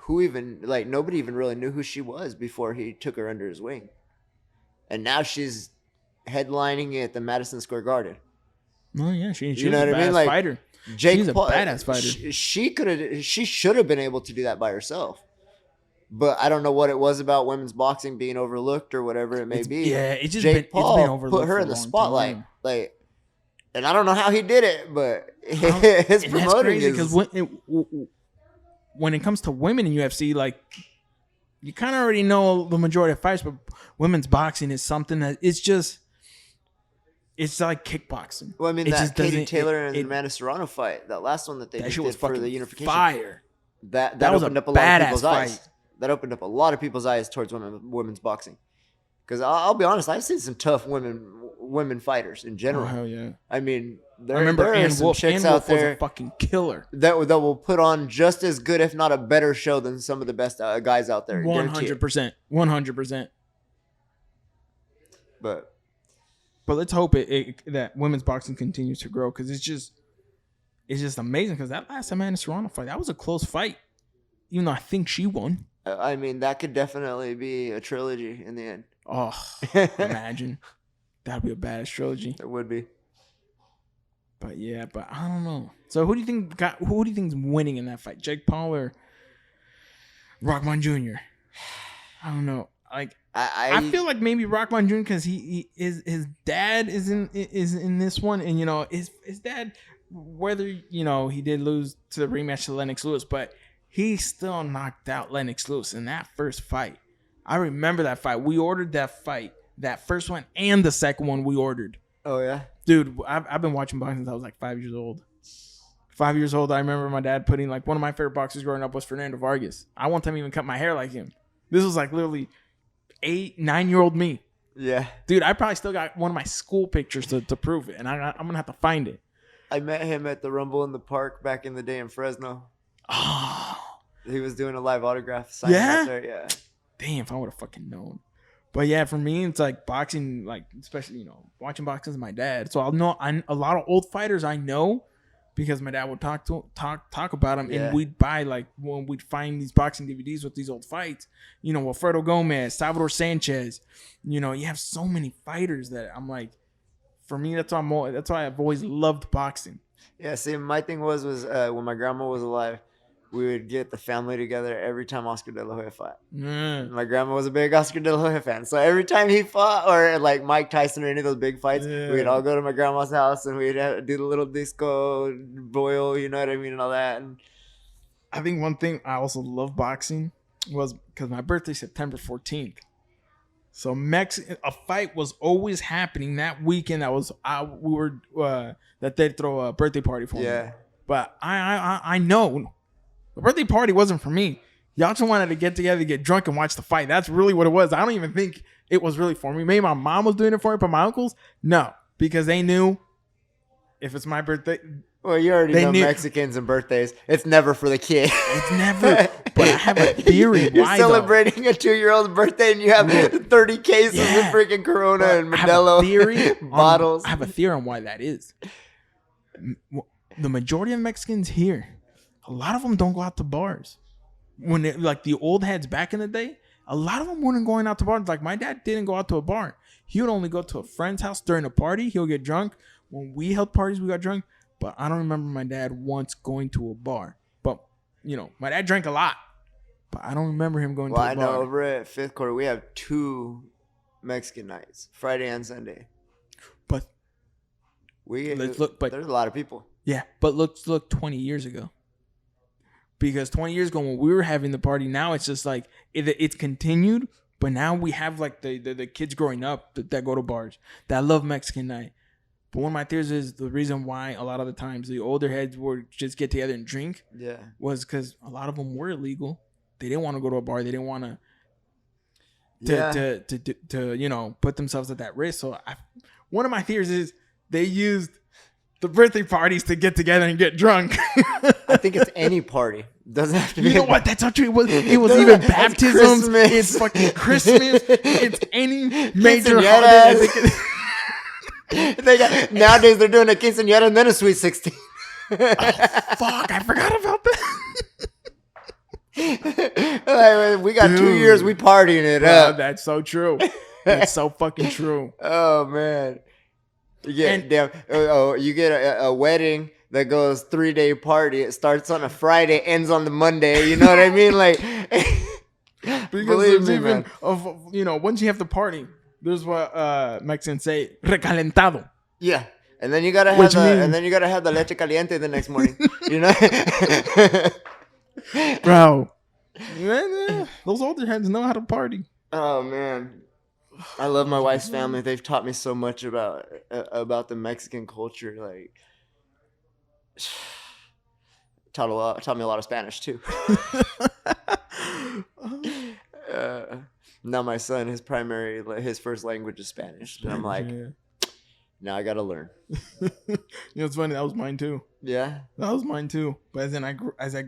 nobody even really knew who she was before he took her under his wing. And now she's headlining at the Madison Square Garden. Oh yeah, she's a badass fighter. She's a badass fighter. She should have been able to do that by herself. But I don't know what it was about women's boxing being overlooked or whatever it may be. Yeah, it's just Jake Paul been overlooked put her in the spotlight. Time. Like, and I don't know how he did it, but his promoting is because when it comes to women in UFC, like, you kind of already know the majority of fights, but women's boxing is something that it's like kickboxing. Well, I mean, that Katie Taylor and Amanda Serrano fight, that last one that they did for the unification, fire. That opened up a lot of people's eyes. That opened up a lot of people's eyes towards women's boxing. Because I'll be honest, I've seen some tough women fighters in general. Oh, hell yeah. I mean, I remember there are some chicks out there was a fucking killer that will put on just as good, if not a better show than some of the best guys out there. 100%. 100%. But let's hope that women's boxing continues to grow, because it's just amazing. Because that last Amanda Serrano fight, that was a close fight, even though I think she won. I mean, that could definitely be a trilogy in the end. Oh, imagine. That'd be a badass trilogy. It would be. But yeah, I don't know. So who do you think's winning in that fight? Jake Paul or Rockman Jr.? I don't know. Like, I feel like maybe Rockman Jr. because his dad is in this one, and his dad, whether he did lose to the rematch to Lennox Lewis, but he still knocked out Lennox Lewis in that first fight. I remember that fight. We ordered that fight, that first one and the second one we ordered. Oh, yeah? Dude, I've been watching boxing since I was like 5 years old. 5 years old, I remember my dad putting, like, one of my favorite boxers growing up was Fernando Vargas. I one time even cut my hair like him. This was like literally 9-year-old me. Yeah. Dude, I probably still got one of my school pictures to prove it, and I'm going to have to find it. I met him at the Rumble in the Park back in the day in Fresno. Oh. He was doing a live autograph signing out there. Yeah. Damn, if I would have fucking known. But yeah, for me, it's like boxing, like, especially, watching boxing with my dad. So I'll know a lot of old fighters I know because my dad would talk about them. Yeah. And we'd buy, like, when we'd find these boxing DVDs with these old fights, Wilfredo Gomez, Salvador Sanchez, you have so many fighters that I'm like, for me, that's why I've always loved boxing. Yeah, see, my thing was when my grandma was alive, we would get the family together every time Oscar De La Hoya fought. My grandma was a big Oscar De La Hoya fan. So every time he fought, or like Mike Tyson or any of those big fights, we'd all go to my grandma's house and we'd do the little disco boil, you know what I mean, and all that. And I think one thing I also love boxing was because my birthday's September 14th. So a fight was always happening that weekend. That they'd throw a birthday party for me. But I know the birthday party wasn't for me. Y'all just wanted to get together, get drunk, and watch the fight. That's really what it was. I don't even think it was really for me. Maybe my mom was doing it for me, but my uncles, no, because they knew if it's my birthday. Well, you already know Mexicans and birthdays. It's never for the kid. It's never. But I have a theory. You're celebrating a 2-year-old's birthday and you have 30 cases of freaking Corona and Modelo bottles. I have a theory on why that is. The majority of Mexicans here, a lot of them don't go out to bars. When like the old heads back in the day, a lot of them weren't going out to bars. Like my dad didn't go out to a bar. He would only go to a friend's house during a party. He'll get drunk. When we held parties, we got drunk. But I don't remember my dad once going to a bar. But, my dad drank a lot. But I don't remember him going to a bar. Well, I know over at Fifth Quarter, we have 2 Mexican nights, Friday and Sunday. But there's a lot of people. Yeah, but look 20 years ago. Because 20 years ago when we were having the party, now it's just like, it's continued. But now we have like the kids growing up that go to bars, that love Mexican night. But one of my theories is the reason why a lot of the times the older heads would just get together and drink was because a lot of them were illegal. They didn't want to go to a bar. They didn't want to put themselves at that risk. So one of my theories is they used the birthday parties to get together and get drunk. I think it's any party. Doesn't have to be. You know what? That's not true. It was even baptisms. It's fucking Christmas. It's any major holiday. Nowadays they're doing a quinceañera and then a sweet 16. Oh, fuck, I forgot about that. We got 2 years, we partying it up. That's so true. That's so fucking true. Oh man. You get a wedding that goes 3-day party. It starts on a Friday, ends on the Monday. You know what I mean? Like, because even once you have the party, there's what Mexicans say, recalentado. Yeah, and then you gotta have the leche caliente the next morning. Bro. Man, those older heads know how to party. Oh man, I love my wife's family. They've taught me so much about the Mexican culture. Like, taught me a lot of Spanish too. Now my son, his first language is Spanish, and I'm like, now I gotta learn. It's funny. That was mine too. Yeah, that was mine too. But then as I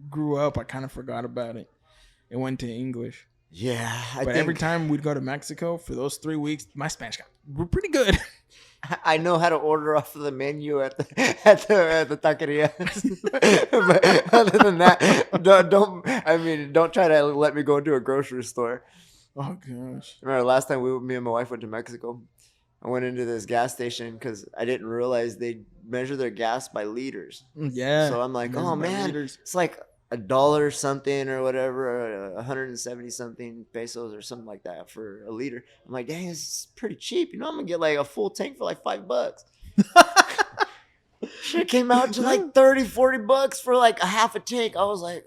grew up, I kind of forgot about it. It went to English. Yeah, but every time we'd go to Mexico for those 3 weeks, my Spanish got pretty good. I know how to order off of the menu at the taqueria. But other than that, don't try to let me go into a grocery store. Oh gosh! Remember last time me and my wife went to Mexico? I went into this gas station because I didn't realize they measure their gas by liters. Yeah. So I'm like, oh man, it's like $1 something or whatever, 170 something pesos or something like that for a liter. I'm like, dang, it's pretty cheap. I'm gonna get like a full tank for like $5. Shit came out to like $30-$40 for like a half a tank. I was like,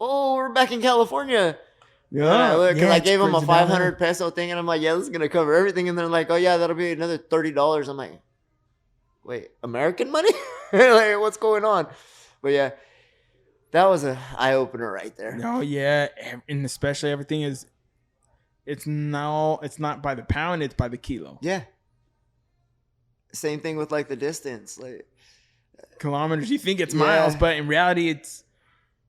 oh, we're back in California. Yeah, because I gave them a 500 peso thing, and I'm like, yeah, this is gonna cover everything. And they're like, oh yeah, that'll be another $30. I'm like, wait, American money? Like, what's going on? But yeah, that was an eye opener right there. Oh yeah, and especially everything is, it's not by the pound, it's by the kilo. Yeah. Same thing with like the distance, like kilometers. You think it's miles, but in reality,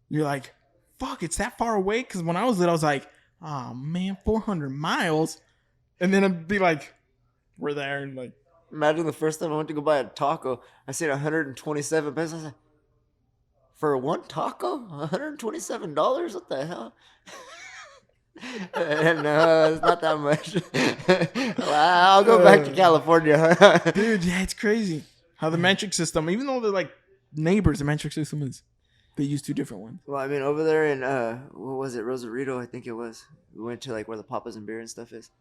you're like, fuck, it's that far away. Because when I was little, I was like, oh man, 400 miles, and then I'd be like, we're there, and like, imagine the first time I went to go buy a taco, I said 127 pesos. I was like, for one taco, $127? What the hell? No, it's not that much. I'll go back to California. Dude, yeah, it's crazy how the metric system, even though they're like neighbors, the metric system is, they use 2 different ones. Well, I mean, over there in, what was it, Rosarito, I think it was. We went to like where the Papas and Beer and stuff is.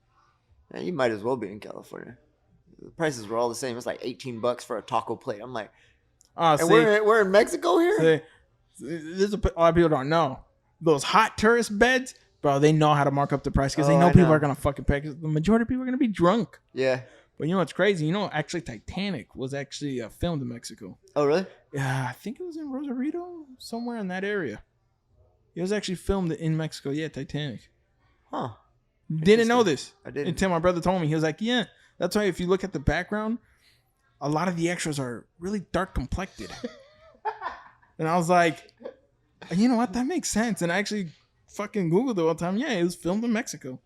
Man, you might as well be in California. The prices were all the same. It's like $18 for a taco plate. I'm like, and we're in Mexico here? There's a lot of people don't know. those hot tourist beds, bro, they know how to mark up the price because they know people are gonna fucking pay. Because the majority of people are gonna be drunk. Yeah. But you know what's crazy? You know, actually, Titanic was actually filmed in Mexico. Oh, really? Yeah, I think it was in Rosarito, somewhere in that area. It was actually filmed in Mexico. Yeah, Titanic. Huh. Didn't know this. I didn't. Until my brother told me. He was like, yeah, that's why if you look at the background, a lot of the extras are really dark complected. And I was like, you know what? That makes sense. And I actually fucking Googled it all the time. Yeah, it was filmed in Mexico.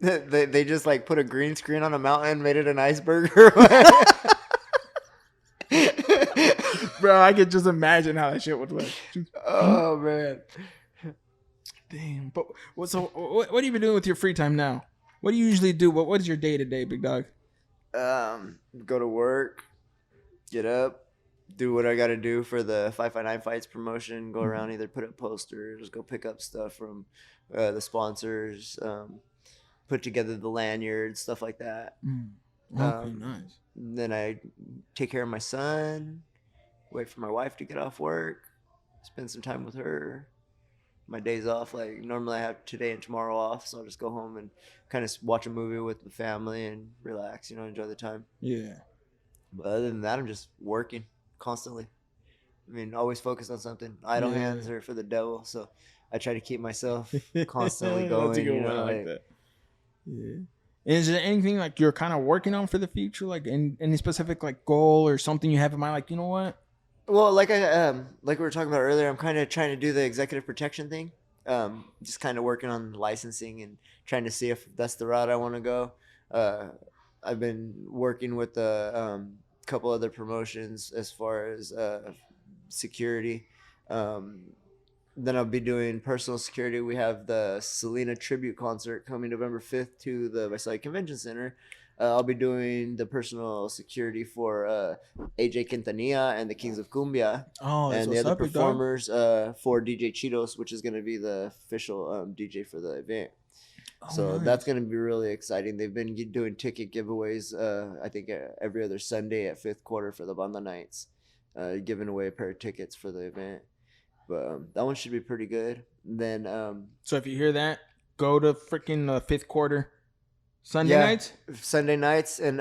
They just like put a green screen on a mountain, made it an iceberg. Bro, I could just imagine how that shit would look. Oh, man. Damn. But what have you been doing with your free time now? What do you usually do? What is your day to day, big dog? Go to work, get up, do what I got to do for the 559 Fights promotion, go around, either put up posters, go pick up stuff from the sponsors, put together the lanyards, stuff like that. Okay, nice. Then I take care of my son, wait for my wife to get off work, spend some time with her. My days off, like normally I have today and tomorrow off, so I'll just go home and kind of watch a movie with the family and relax, enjoy the time. Yeah. But other than that, I'm just working constantly. I mean, always focused on something. Idle hands are for the devil, so I try to keep myself constantly going. That's a good one. I like that. Yeah. And is there anything like you're kind of working on for the future, like any specific like goal or something you have in mind? Like, you know what? Well, like we were talking about earlier, I'm kind of trying to do the executive protection thing. Just kind of working on licensing and trying to see if that's the route I want to go. I've been working with a couple other promotions as far as security. Then I'll be doing personal security. We have the Selena tribute concert coming November 5th to the Visalia Convention Center. I'll be doing the personal security for AJ Quintanilla and the Kings of Cumbia. Oh, and the other performers for DJ Cheetos, which is going to be the official DJ for the event. So that's going to be really exciting. They've been doing ticket giveaways, I think, every other Sunday at fifth quarter for the Banda Nights, giving away a pair of tickets for the event. But that one should be pretty good. Then, so if you hear that, go to freaking fifth quarter. Sunday nights and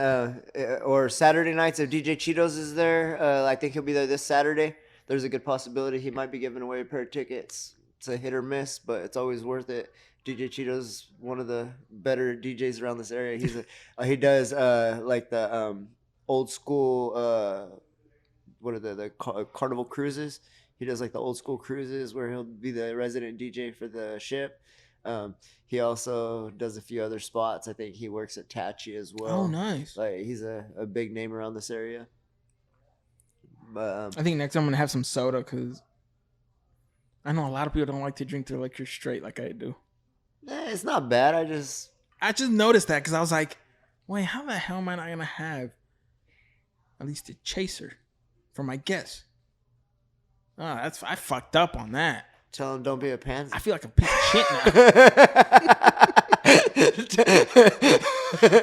or Saturday nights if DJ Cheetos is there. I think he'll be there this Saturday. There's a good possibility he might be giving away a pair of tickets. It's a hit or miss, but it's always worth it. DJ Cheetos, one of the better DJs around this area. He does like the old school what are the Carnival cruises. He does like the old school cruises where he'll be the resident DJ for the ship. He also does a few other spots. I think he works at Tachi as well. Oh, nice. Like he's a big name around this area. But I think next time I'm gonna have some soda because I know a lot of people don't like to drink their liquor straight like I do. It's not bad. I just noticed that because I was like, wait, how the hell am I not gonna have at least a chaser for my guests? Oh, I fucked up on that. Tell him don't be a pansy. I feel like a piece of shit now.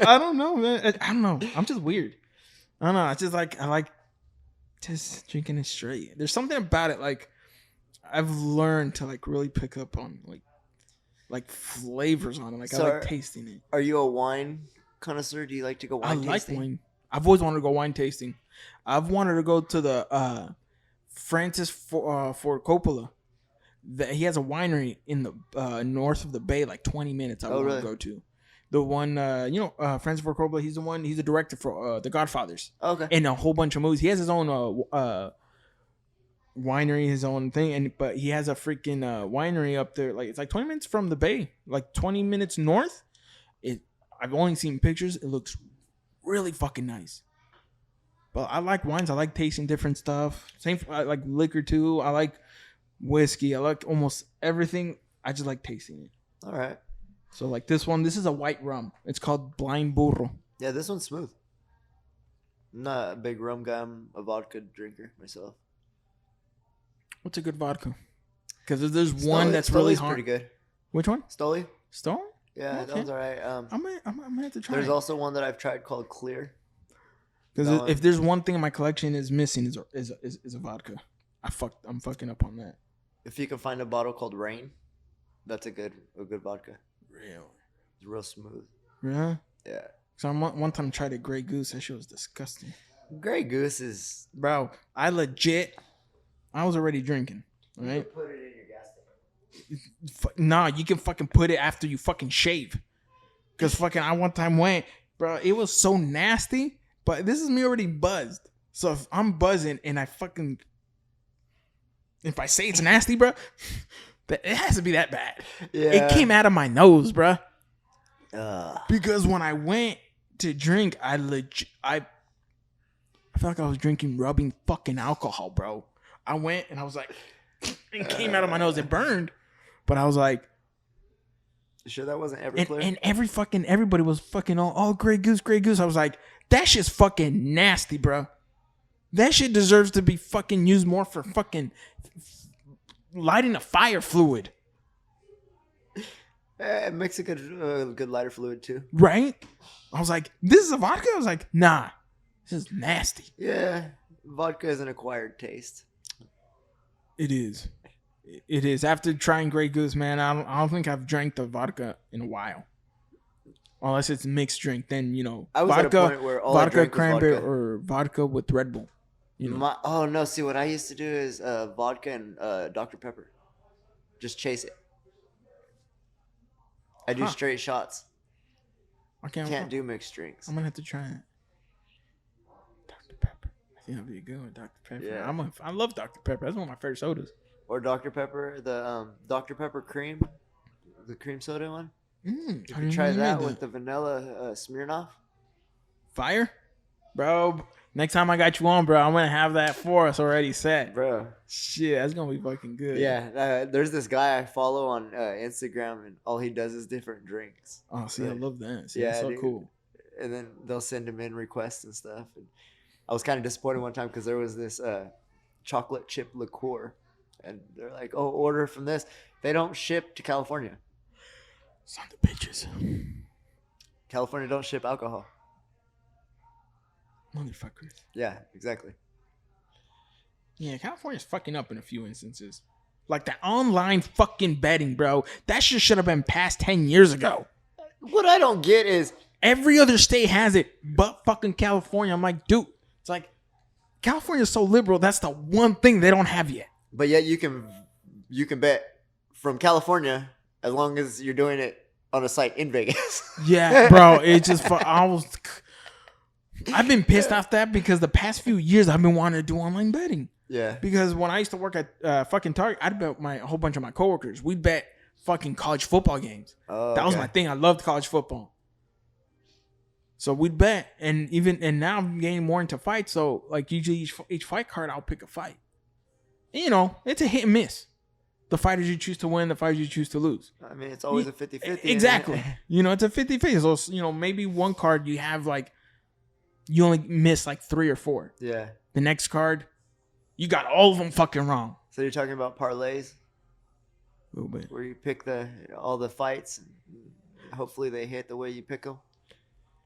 I don't know, man. I don't know. I'm just weird. I don't know. It's just like I like just drinking it straight. There's something about it. Like I've learned to like really pick up on like flavors on it. Like so I like tasting it. Are you a wine connoisseur? Do you like to go wine tasting? I like wine. I've always wanted to go wine tasting. I've wanted to go to the Francis Ford Coppola. He has a winery in the north of the bay, like 20 minutes. I want to go to the one. Francis Ford Coppola. He's the director for The Godfathers. Okay, and a whole bunch of movies. He has his own winery, his own thing, but he has a freaking winery up there. Like it's like 20 minutes from the bay, like 20 minutes north. I've only seen pictures. It looks really fucking nice. But I like wines. I like tasting different stuff. I like liquor too. I like whiskey. I like almost everything. I just like tasting it. All right. So like this is a white rum. It's called Blind Burro. Yeah, this one's smooth. I'm not a big rum guy. I'm a vodka drinker myself. What's a good vodka? Because there's one that's really hard. Pretty good. Which one? Stoli. Stoli? Yeah, okay. That one's all right. I'm gonna have to try. There's also one that I've tried called Clear. Because if there's one thing in my collection is missing is a vodka. I'm fucking up on that. If you can find a bottle called Rain, that's a good vodka. Really? It's real smooth. Yeah. Yeah. So I one time tried a Grey Goose. That shit was disgusting. Grey Goose is... Bro, I was already drinking, right? You can put it in your gas tank. Nah, you can fucking put it after you fucking shave. Because fucking I one time went, bro, it was so nasty. But this is me already buzzed. So if I'm buzzing and if I say it's nasty, bro, it has to be that bad. Yeah. It came out of my nose, bro. Because when I went to drink, I felt like I was rubbing fucking alcohol, bro. I went and I was like, it came out of my nose. It burned, but I was like, you sure that wasn't Everclear? And everybody was fucking all Grey Goose, Grey Goose. I was like, that shit's fucking nasty, bro. That shit deserves to be fucking used more for fucking lighting a fire fluid. It makes a good lighter fluid too. Right? I was like, this is a vodka? I was like, nah, this is nasty. Yeah, vodka is an acquired taste. It is. It is. After trying Grey Goose, man, I don't think I've drank the vodka in a while. Unless it's mixed drink, then, you know, I was vodka, at a point where all vodka I drank was cranberry vodka. or vodka with Red Bull. You know? Oh no! See, what I used to do is vodka and Dr. Pepper. Just chase it. I do straight shots. I can't do mixed drinks. I'm gonna have to try it. Dr. Pepper. I think that'd be a good one, Dr. Pepper. Yeah. I love Dr. Pepper. That's one of my favorite sodas. Or Dr. Pepper, the Dr. Pepper cream, the cream soda one. You can try that with the vanilla Smirnoff. Fire, bro. Next time I got you on, bro, I'm gonna have that for us already set, bro. Shit, that's gonna be fucking good. Yeah, there's this guy I follow on Instagram, and all he does is different drinks. Oh, see, I love that. See, that's so cool. And then they'll send him in requests and stuff. And I was kind of disappointed one time because there was this chocolate chip liqueur, and they're like, "Oh, order from this." They don't ship to California. Son of bitches. California don't ship alcohol. Motherfuckers. Yeah, exactly. Yeah, California's fucking up in a few instances. Like the online fucking betting, bro. That shit should have been passed 10 years ago. What I don't get is every other state has it, but fucking California. I'm like, dude, it's like California's so liberal. That's the one thing they don't have yet. But yet you can bet from California as long as you're doing it on a site in Vegas. Yeah, bro. It just I've been pissed off that because the past few years I've been wanting to do online betting. Yeah. Because when I used to work at fucking Target, I'd bet a whole bunch of my coworkers. We'd bet fucking college football games. Oh, that was my thing. I loved college football. So we'd bet, and now I'm getting more into fights. So like usually each fight card, I'll pick a fight. And, you know, it's a hit and miss. The fighters you choose to win, the fighters you choose to lose. I mean, it's always a 50-50. Exactly. You know, it's a 50-50. So, you know, maybe one card you have like, you only miss like 3 or 4. Yeah. The next card, you got all of them fucking wrong. So you're talking about parlays? A little bit. Where you pick all the fights, and hopefully they hit the way you pick them?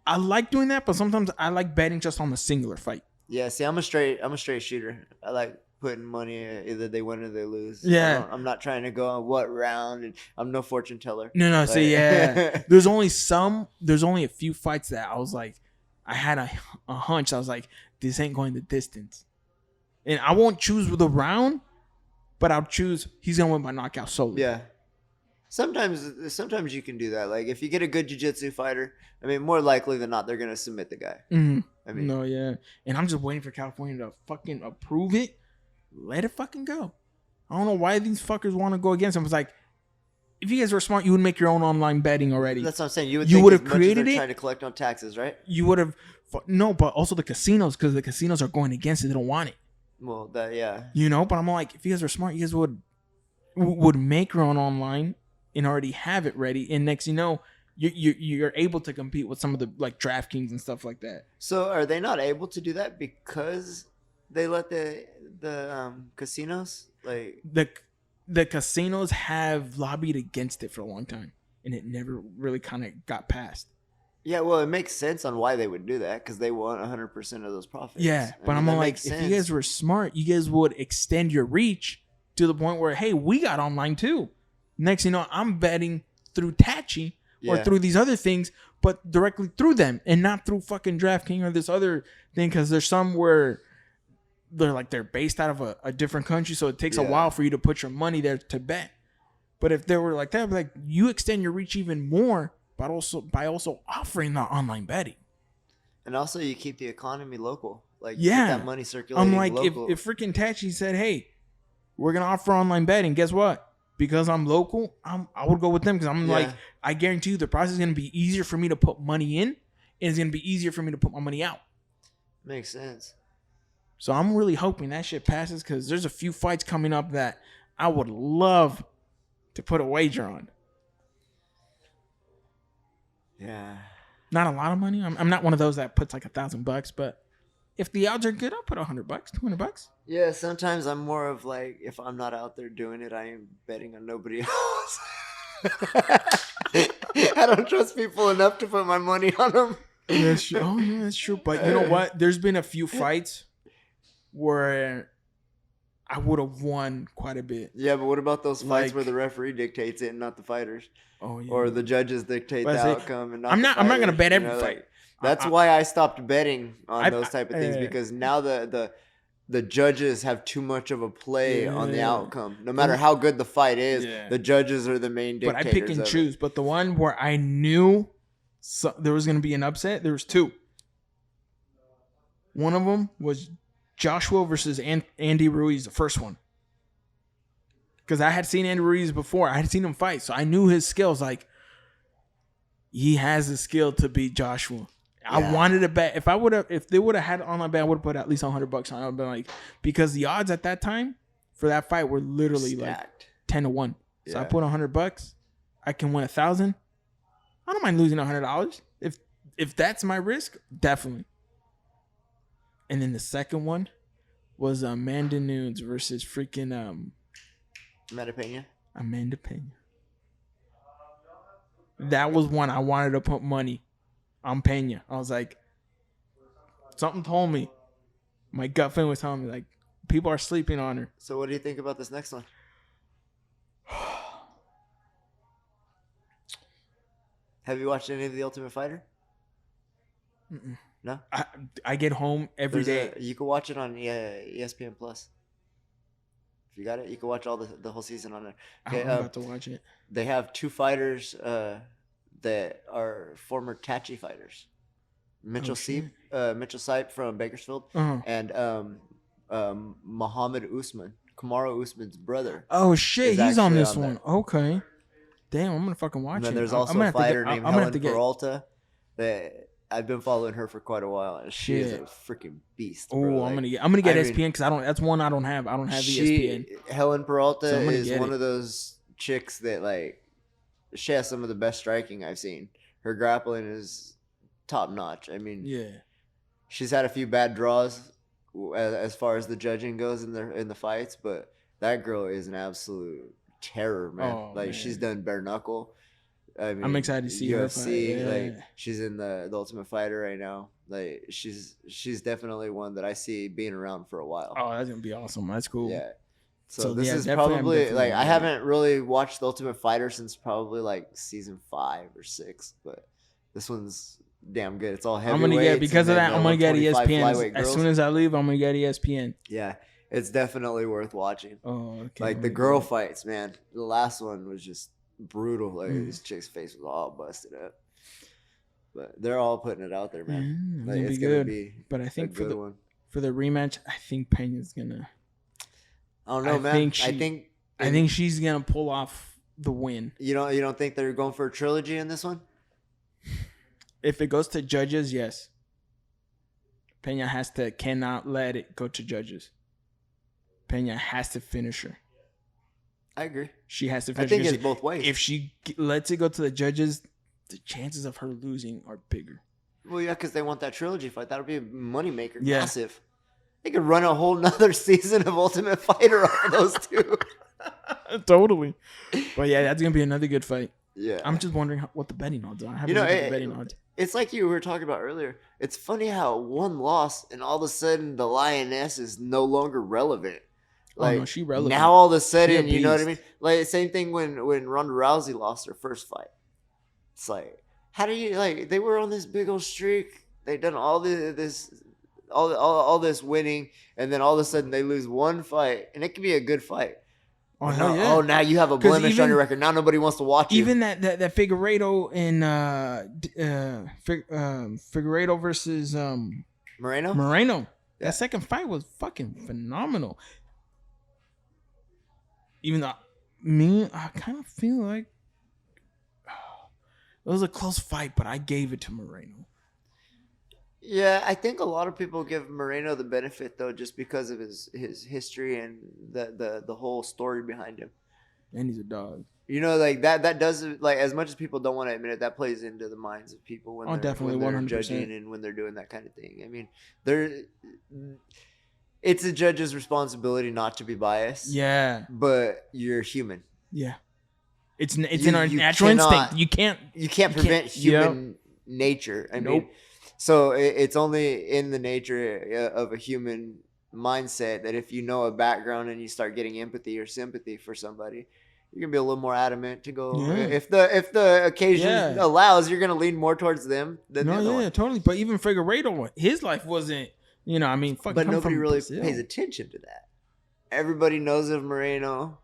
I like doing that, but sometimes I like betting just on the singular fight. Yeah, see, I'm a straight shooter. I like putting money either they win or they lose. Yeah. I'm not trying to go on what round, and I'm no fortune teller. No, see, yeah. There's only a few fights that I was like, I had a hunch. I was like, this ain't going the distance. And I won't choose with a round, but I'll choose he's going to win by knockout solo. Yeah. Sometimes you can do that. Like if you get a good jiu-jitsu fighter, I mean, more likely than not, they're going to submit the guy. Mm-hmm. I mean, no, yeah. And I'm just waiting for California to fucking approve it. Let it fucking go. I don't know why these fuckers want to go against him. It's like, if you guys were smart, you would make your own online betting already. That's what I'm saying. You would have created it. Trying to collect on taxes, right? You would have. No, but also the casinos, because the casinos are going against it. They don't want it. Well, yeah. You know, but I'm like, if you guys were smart, you guys would make your own online and already have it ready. And next, you know, you're able to compete with some of the like DraftKings and stuff like that. So are they not able to do that because they let the casinos like the casinos have lobbied against it for a long time, and it never really kind of got passed. Yeah, well, it makes sense on why they would do that because they want 100% of those profits. Yeah, but I'm like, if you guys were smart, you guys would extend your reach to the point where, hey, we got online too. Next thing you know, I'm betting through Tachi or through these other things, but directly through them and not through fucking DraftKings or this other thing, because there's some where they're based out of a different country, so it takes a while for you to put your money there to bet. But if they were like that, like you extend your reach even more, but also by offering the online betting. And also you keep the economy local. Like keep that money circulating. I'm like, local. if freaking Tachi said, hey, we're gonna offer online betting, guess what? Because I'm local, I would go with them, because I'm like, I guarantee you the process is gonna be easier for me to put money in, and it's gonna be easier for me to put my money out. Makes sense. So I'm really hoping that shit passes, because there's a few fights coming up that I would love to put a wager on. Yeah. Not a lot of money. I'm not one of those that puts like $1,000, but if the odds are good, I'll put $100, $200. Yeah, sometimes I'm more of like, if I'm not out there doing it, I am betting on nobody else. I don't trust people enough to put my money on them. That's true. Oh, yeah, that's true. But you know what? There's been a few fights where I would have won quite a bit. Yeah, but what about those fights where the referee dictates it and not the fighters? Oh yeah. Or the judges dictate the outcome and not I'm the not. fighters, I'm not gonna bet every fight. That's why I stopped betting on those type of things, because now the judges have too much of a play on the outcome. No matter how good the fight is, the judges are the main dictators. But I pick and choose. But the one where I knew there was gonna be an upset, there was two. One of them was Joshua versus Andy Ruiz, the first one. Because I had seen Andy Ruiz before. I had seen him fight. So I knew his skills. Like, he has the skill to beat Joshua. Yeah. I wanted to bet. If they would have had it on my bet, I would have put at least $100 on it. I would have been like, because the odds at that time for that fight were literally stacked. Like 10-1. So I put $100. I can win 1,000. I don't mind losing $100. If that's my risk, definitely. And then the second one was Amanda Nunes versus freaking Amanda Pena. That was one I wanted to put money on Pena. I was like, something told me. My gut feeling was telling me, like, people are sleeping on her. So what do you think about this next one? Have you watched any of The Ultimate Fighter? Mm-mm. No? I get home every day. You can watch it on ESPN Plus. If you got it, you can watch all the whole season on it. Okay, I'm about to watch it. They have two fighters that are former Tachi fighters. Mitchell Sipe from Bakersfield, and Muhammad Usman, Kamaru Usman's brother. Oh shit, he's on this one. Okay. Damn, I'm gonna fucking watch it. And then there's also a fighter named Helen Peralta that I've been following her for quite a while, and she is a freaking beast. Oh, like, I'm gonna get ESPN, because that's one I don't have. I don't have ESPN. Helen Peralta is one of those chicks that, like, she has some of the best striking I've seen. Her grappling is top notch. I mean, she's had a few bad draws as far as the judging goes in the fights, but that girl is an absolute terror, man. She's done bare knuckle. I mean, I'm excited to see UFC, her fight. Like, she's in the Ultimate Fighter right now. Like, she's definitely one that I see being around for a while. Oh, that's gonna be awesome. That's cool. Yeah. So this is probably like, I haven't really watched the Ultimate Fighter since probably like season 5 or 6, but this one's damn good. It's all heavyweights. I'm gonna get, because of that, I'm gonna get ESPN as soon as I leave. I'm gonna get ESPN. Yeah, it's definitely worth watching. Oh, okay. Like the girl fights, man. The last one was just brutal. Like this chick's face was all busted up. But they're all putting it out there, man. Like, it's gonna be but I think for the rematch, I think Pena's gonna. I don't know, man. I think she's gonna pull off the win. You don't think they're going for a trilogy in this one? If it goes to judges, yes. Pena cannot let it go to judges. Pena has to finish her. I agree. She has to finish. I think it's both ways. If she lets it go to the judges, the chances of her losing are bigger. Well, yeah, because they want that trilogy fight. That would be a moneymaker. Yeah. Massive. They could run a whole nother season of Ultimate Fighter off of those two. Totally. But yeah, that's going to be another good fight. Yeah. I'm just wondering what the betting odds are. I haven't looked at the betting odds. It's like you were talking about earlier. It's funny how one loss and all of a sudden the Lioness is no longer relevant. Like, she relevant. Now all of a sudden, you know what I mean? Like, same thing when Ronda Rousey lost her first fight. It's like, how do you, like, they were on this big old streak. They done all this winning, and then all of a sudden they lose one fight, and it could be a good fight. Oh, hell yeah. Oh, now you have a blemish on your record. Now nobody wants to watch you. Even that Figueiredo in Figueiredo versus Moreno. That second fight was fucking phenomenal. Even though I kind of feel like it was a close fight, but I gave it to Moreno. Yeah, I think a lot of people give Moreno the benefit though, just because of his history and the whole story behind him. And he's a dog. You know, like that does, like, as much as people don't want to admit it, that plays into the minds of people when they're 100%. Judging and when they're doing that kind of thing. I mean, it's a judge's responsibility not to be biased. Yeah, but you're human. Yeah, it's in our natural instinct. You can't prevent human nature. I mean, so it's only in the nature of a human mindset that if you know a background and you start getting empathy or sympathy for somebody, you're gonna be a little more adamant to go. Yeah. If the occasion allows, you're gonna lean more towards them than the other one. Totally. But even Figueiredo, his life wasn't. You know, I mean, but nobody really pays attention to that. Everybody knows of Moreno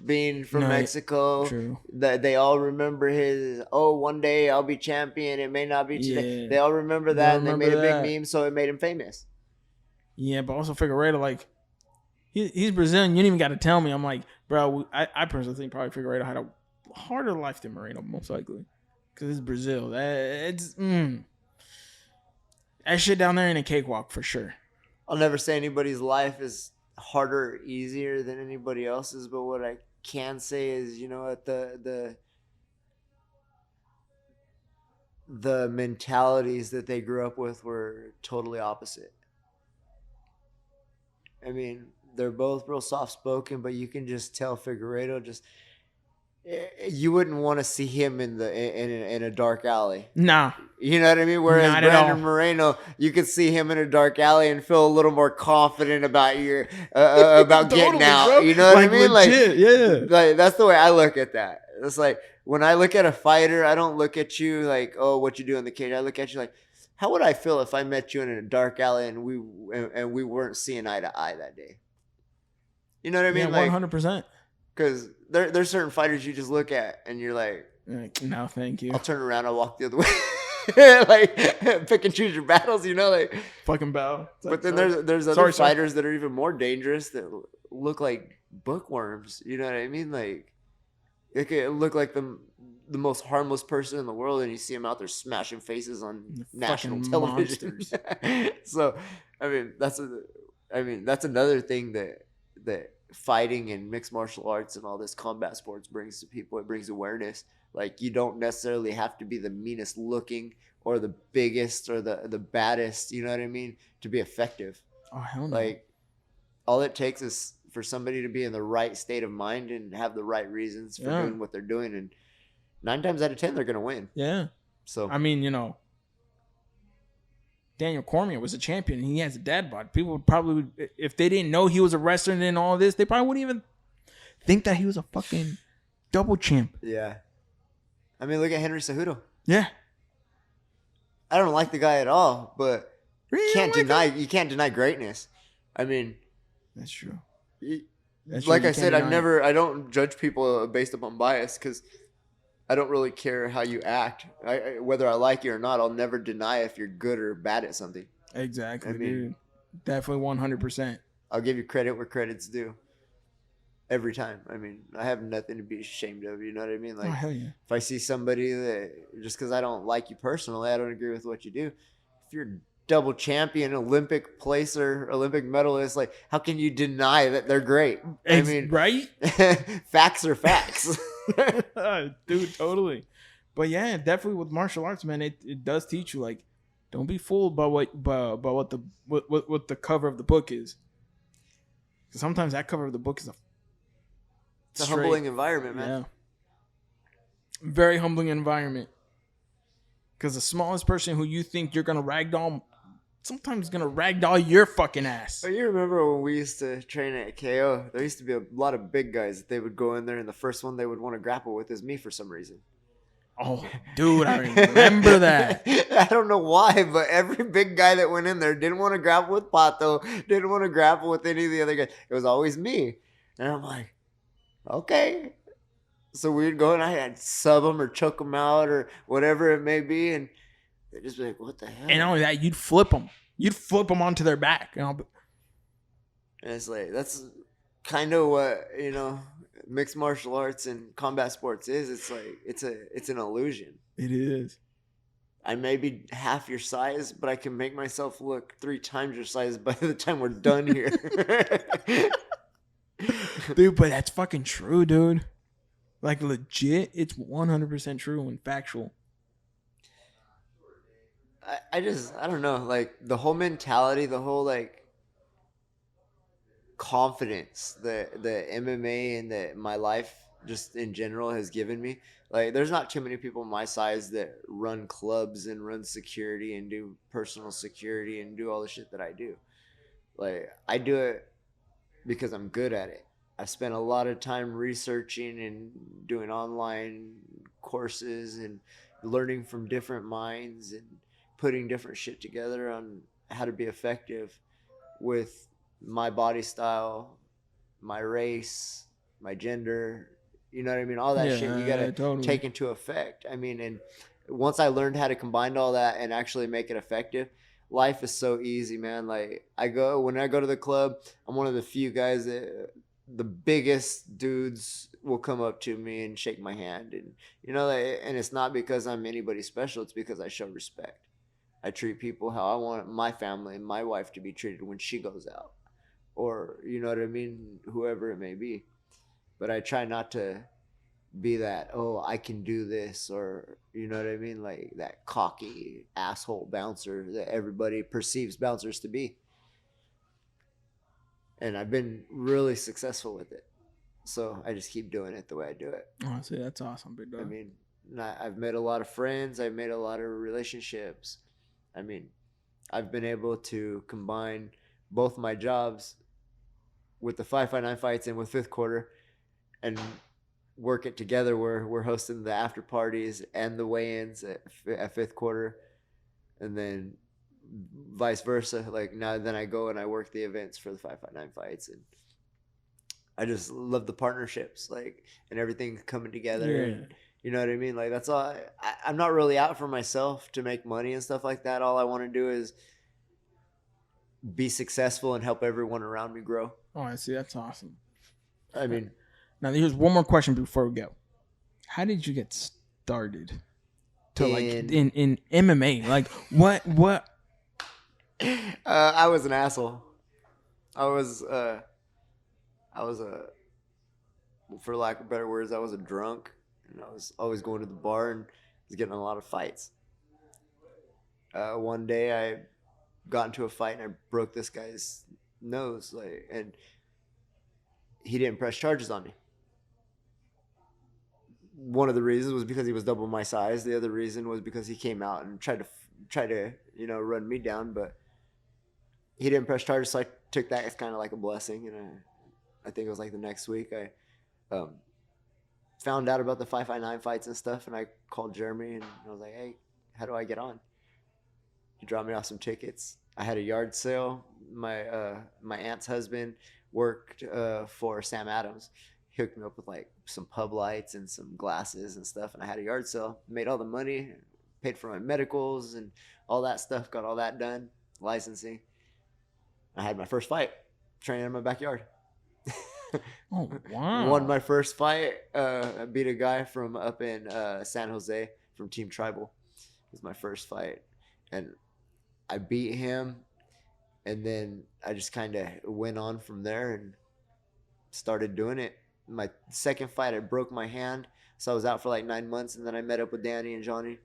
being from Mexico. True. That they all remember his. Oh, one day I'll be champion. It may not be today. Yeah. They all remember that, and they made a big meme, so it made him famous. Yeah, but also Figueiredo, like, he's Brazilian. You didn't even got to tell me. I'm like, bro, I personally think probably Figueiredo had a harder life than Moreno, most likely, because it's Brazil. That shit down there ain't a cakewalk for sure. I'll never say anybody's life is harder or easier than anybody else's, but what I can say is, you know what, the mentalities that they grew up with were totally opposite. I mean, they're both real soft-spoken, but you can just tell Figueiredo you wouldn't want to see him in a dark alley. Nah. You know what I mean? Whereas Brandon Moreno, you could see him in a dark alley and feel a little more confident about about getting out. Bro. You know what I mean? Legit, like that's the way I look at that. It's like when I look at a fighter, I don't look at you like, oh, what you do in the cage. I look at you like, how would I feel if I met you in a dark alley and we weren't seeing eye to eye that day? You know what I mean? Yeah, 100%. Because there's certain fighters you just look at and you're like, no, thank you. I'll turn around, I'll walk the other way. Like, pick and choose your battles, you know, like fucking bow. But then there's other fighters that are even more dangerous that look like bookworms. You know what I mean? Like, it could look like the most harmless person in the world, and you see them out there smashing faces on national television. So, I mean, that's another thing that fighting and mixed martial arts and all this combat sports brings to people. It brings awareness. Like, you don't necessarily have to be the meanest looking or the biggest or the baddest, you know what I mean, to be effective. Oh, hell no. Like, all it takes is for somebody to be in the right state of mind and have the right reasons for doing what they're doing, and 9 times out of 10 they're gonna win. Yeah. So I mean, you know, Daniel Cormier was a champion and he has a dad bod. People would probably, if they didn't know he was a wrestler and all this, they probably wouldn't even think that he was a fucking double champ. Yeah. I mean, look at Henry Cejudo. Yeah. I don't like the guy at all, but you can't deny greatness. I mean, that's true. Like I said, I don't judge people based upon bias, because I don't really care how you act. Whether I like you or not, I'll never deny if you're good or bad at something. Exactly, dude. Definitely 100%. I'll give you credit where credit's due. Every time. I mean, I have nothing to be ashamed of. You know what I mean? Like, hell yeah. If I see somebody that, just because I don't like you personally, I don't agree with what you do. If you're double champion, Olympic placer, Olympic medalist, like, how can you deny that they're great? I mean, right? Facts are facts. Dude, totally. But yeah, definitely with martial arts, man, it does teach you, like, don't be fooled by what the cover of the book is. Sometimes that cover of the book is it's a humbling environment, man. Yeah. Very humbling environment. Because the smallest person who you think you're gonna ragdoll sometimes gonna ragdoll your fucking ass. But you remember when we used to train at KO? There used to be a lot of big guys that they would go in there, and the first one they would want to grapple with is me for some reason. Oh, dude, I remember that. I don't know why, but every big guy that went in there didn't want to grapple with Pato, didn't want to grapple with any of the other guys. It was always me. And I'm like, okay. So we'd go and I'd sub them or choke them out or whatever it may be. And they'd just be like, what the hell? And not only that, you'd flip them. You'd flip them onto their back. And it's like, that's kind of what, mixed martial arts and combat sports is. It's like it's an illusion. It is. I may be half your size, but I can make myself look 3 times your size by the time we're done here. Dude, but that's fucking true, dude. Like legit, it's 100% true and factual. I don't know, like the whole mentality, the whole like confidence that the MMA and that my life just in general has given me. Like there's not too many people my size that run clubs and run security and do personal security and do all the shit that I do. Like I do it because I'm good at it. I spent a lot of time researching and doing online courses and learning from different minds and putting different shit together on how to be effective with my body style, my race, my gender, you know what I mean? All that shit you gotta take into effect. I mean, and once I learned how to combine all that and actually make it effective, life is so easy, man. Like when I go to the club, I'm one of the few guys that the biggest dudes will come up to me and shake my hand, and and it's not because I'm anybody special. It's because I show respect. I treat people how I want my family and my wife to be treated when she goes out. Or, you know what I mean? Whoever it may be. But I try not to be that, oh, I can do this. Or, you know what I mean? Like that cocky asshole bouncer that everybody perceives bouncers to be. And I've been really successful with it. So I just keep doing it the way I do it. Oh, see, that's awesome, big dog. I mean, I've made a lot of friends. I've made a lot of relationships. I mean, I've been able to combine both my jobs with the 559 fights and with fifth quarter and work it together. We're hosting the after parties and the weigh-ins at fifth quarter, and then vice versa. Like now then I go and I work the events for the 559 fights, and I just love the partnerships, like, and everything coming together. Yeah. And, you know what I mean? Like that's all. I'm not really out for myself to make money and stuff like that. All I want to do is be successful and help everyone around me grow. Oh, I see. That's awesome. I mean, now here's one more question before we go. How did you get started in MMA? Like what? I was an asshole. I was for lack of better words, I was a drunk, and I was always going to the bar and was getting in a lot of fights. One day I got into a fight and I broke this guy's nose, and he didn't press charges on me. One of the reasons was because he was double my size. The other reason was because he came out and tried to run me down, but he didn't press charges, so I took that as kind of like a blessing. And I think it was like the next week I found out about the 559 fights and stuff, and I called Jeremy and I was like, hey, how do I get on? He dropped me off some tickets. I had a yard sale. My aunt's husband worked for Sam Adams. He hooked me up with like some pub lights and some glasses and stuff, and I had a yard sale. Made all the money, paid for my medicals and all that stuff. Got all that done, licensing. I had my first fight, training in my backyard. Oh wow! Won my first fight. I beat a guy from up in San Jose from Team Tribal. It was my first fight, and I beat him, and then I just kind of went on from there and started doing it. My second fight, I broke my hand, so I was out for like 9 months, and then I met up with Danny and Johnny,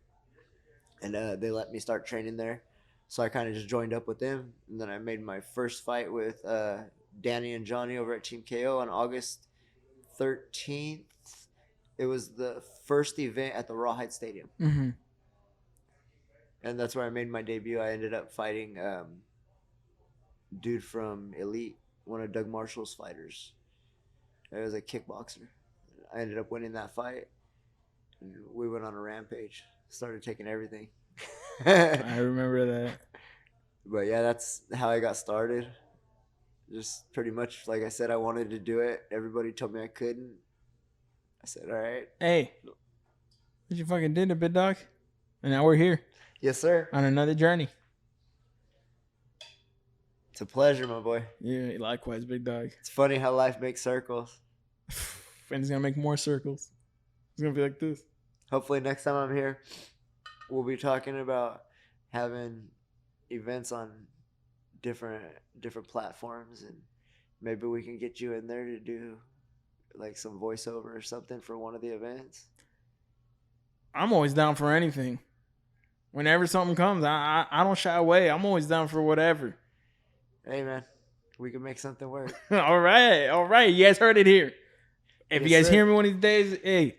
and they let me start training there. So I kind of just joined up with them, and then I made my first fight with Danny and Johnny over at Team KO on August 13th. It was the first event at the Rawhide Stadium. Mm-hmm. and that's where I made my debut. I ended up fighting dude from Elite, one of Doug Marshall's fighters. It was a kickboxer. I ended up winning that fight. And we went on a rampage. Started taking everything. I remember that. But yeah, that's how I got started. Just pretty much, like I said, I wanted to do it. Everybody told me I couldn't. I said, all right. Hey, what you fucking did it, big dog. And now we're here. Yes, sir. On another journey. It's a pleasure, my boy. Yeah, likewise, big dog. It's funny how life makes circles. And it's going to make more circles. It's going to be like this. Hopefully next time I'm here, we'll be talking about having events on different platforms, and maybe we can get you in there to do like some voiceover or something for one of the events. I'm always down for anything. Whenever something comes, I don't shy away. I'm always down for whatever. Hey, man. We can make something work. All right. You guys heard it here. If you guys hear me one of these days, hey.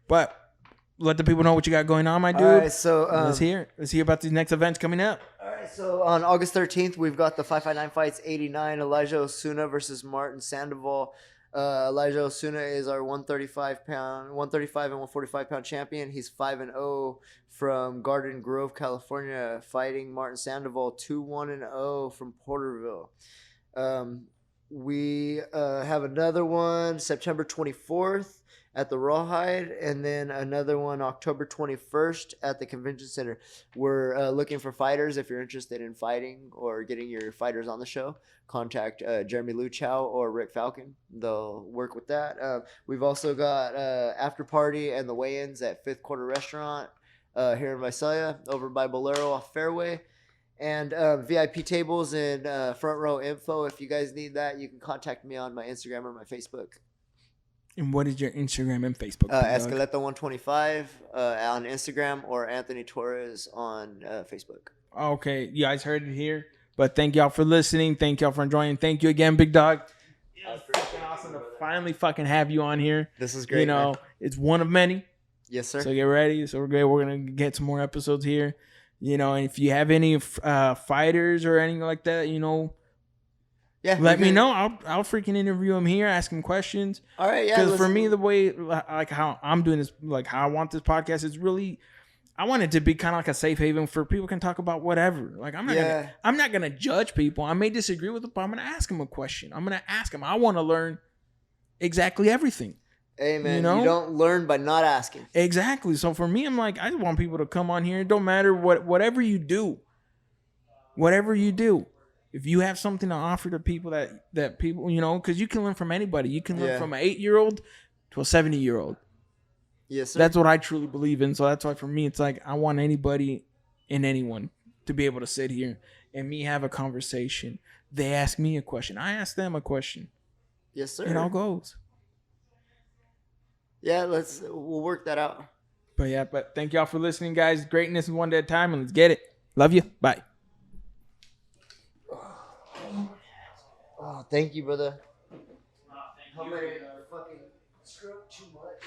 But let the people know what you got going on, my dude. All right, so let's hear about these next events coming up. All right, so on August 13th, we've got the 559 Fights 89, Elijah Osuna versus Martin Sandoval. Elijah Osuna is our 135 and 145 pound champion. He's 5-0 from Garden Grove, California, fighting Martin Sandoval 2-1-0 from Porterville. We have another one September 24th at the Rawhide, and then another one October 21st at the Convention Center. We're looking for fighters. If you're interested in fighting or getting your fighters on the show, contact Jeremy Luchow or Rick Falcon. They'll work with that. We've also got after party and the weigh-ins at Fifth Quarter Restaurant here in Visalia, over by Bolero off Fairway. And VIP tables and front row info. If you guys need that, you can contact me on my Instagram or my Facebook. And what is your Instagram and Facebook? Escaleta125 on Instagram, or Anthony Torres on Facebook. Okay, you guys heard it here. But thank y'all for listening. Thank y'all for enjoying. Thank you again, big dog. It's fucking awesome to finally fucking have you on here. This is great. You know, man. It's one of many. Yes, sir. So get ready. So we're great. We're gonna get some more episodes here. You know, and if you have any fighters or anything like that, you know, yeah, let me know. I'll freaking interview him here, ask him questions. All right, yeah. Because for me, the way like how I'm doing this, like how I want this podcast is really, I want it to be kind of like a safe haven for people can talk about whatever. Like I'm not gonna judge people. I may disagree with them, but I'm gonna ask them a question. I'm gonna ask them. I want to learn exactly everything. Hey, man, you don't learn by not asking. Exactly. So for me, I'm like, I just want people to come on here. It don't matter whatever you do. If you have something to offer to people that people, you know, because you can learn from anybody. You can learn from an 8-year-old to a 70-year-old. Yes, sir. That's what I truly believe in. So that's why for me, it's like I want anybody and anyone to be able to sit here and me have a conversation. They ask me a question. I ask them a question. Yes, sir. It all goes. Yeah, we'll work that out. But thank y'all for listening, guys. Greatness is one day at a time, and let's get it. Love you. Bye. Oh, thank you, brother. How many fucking stroke too much?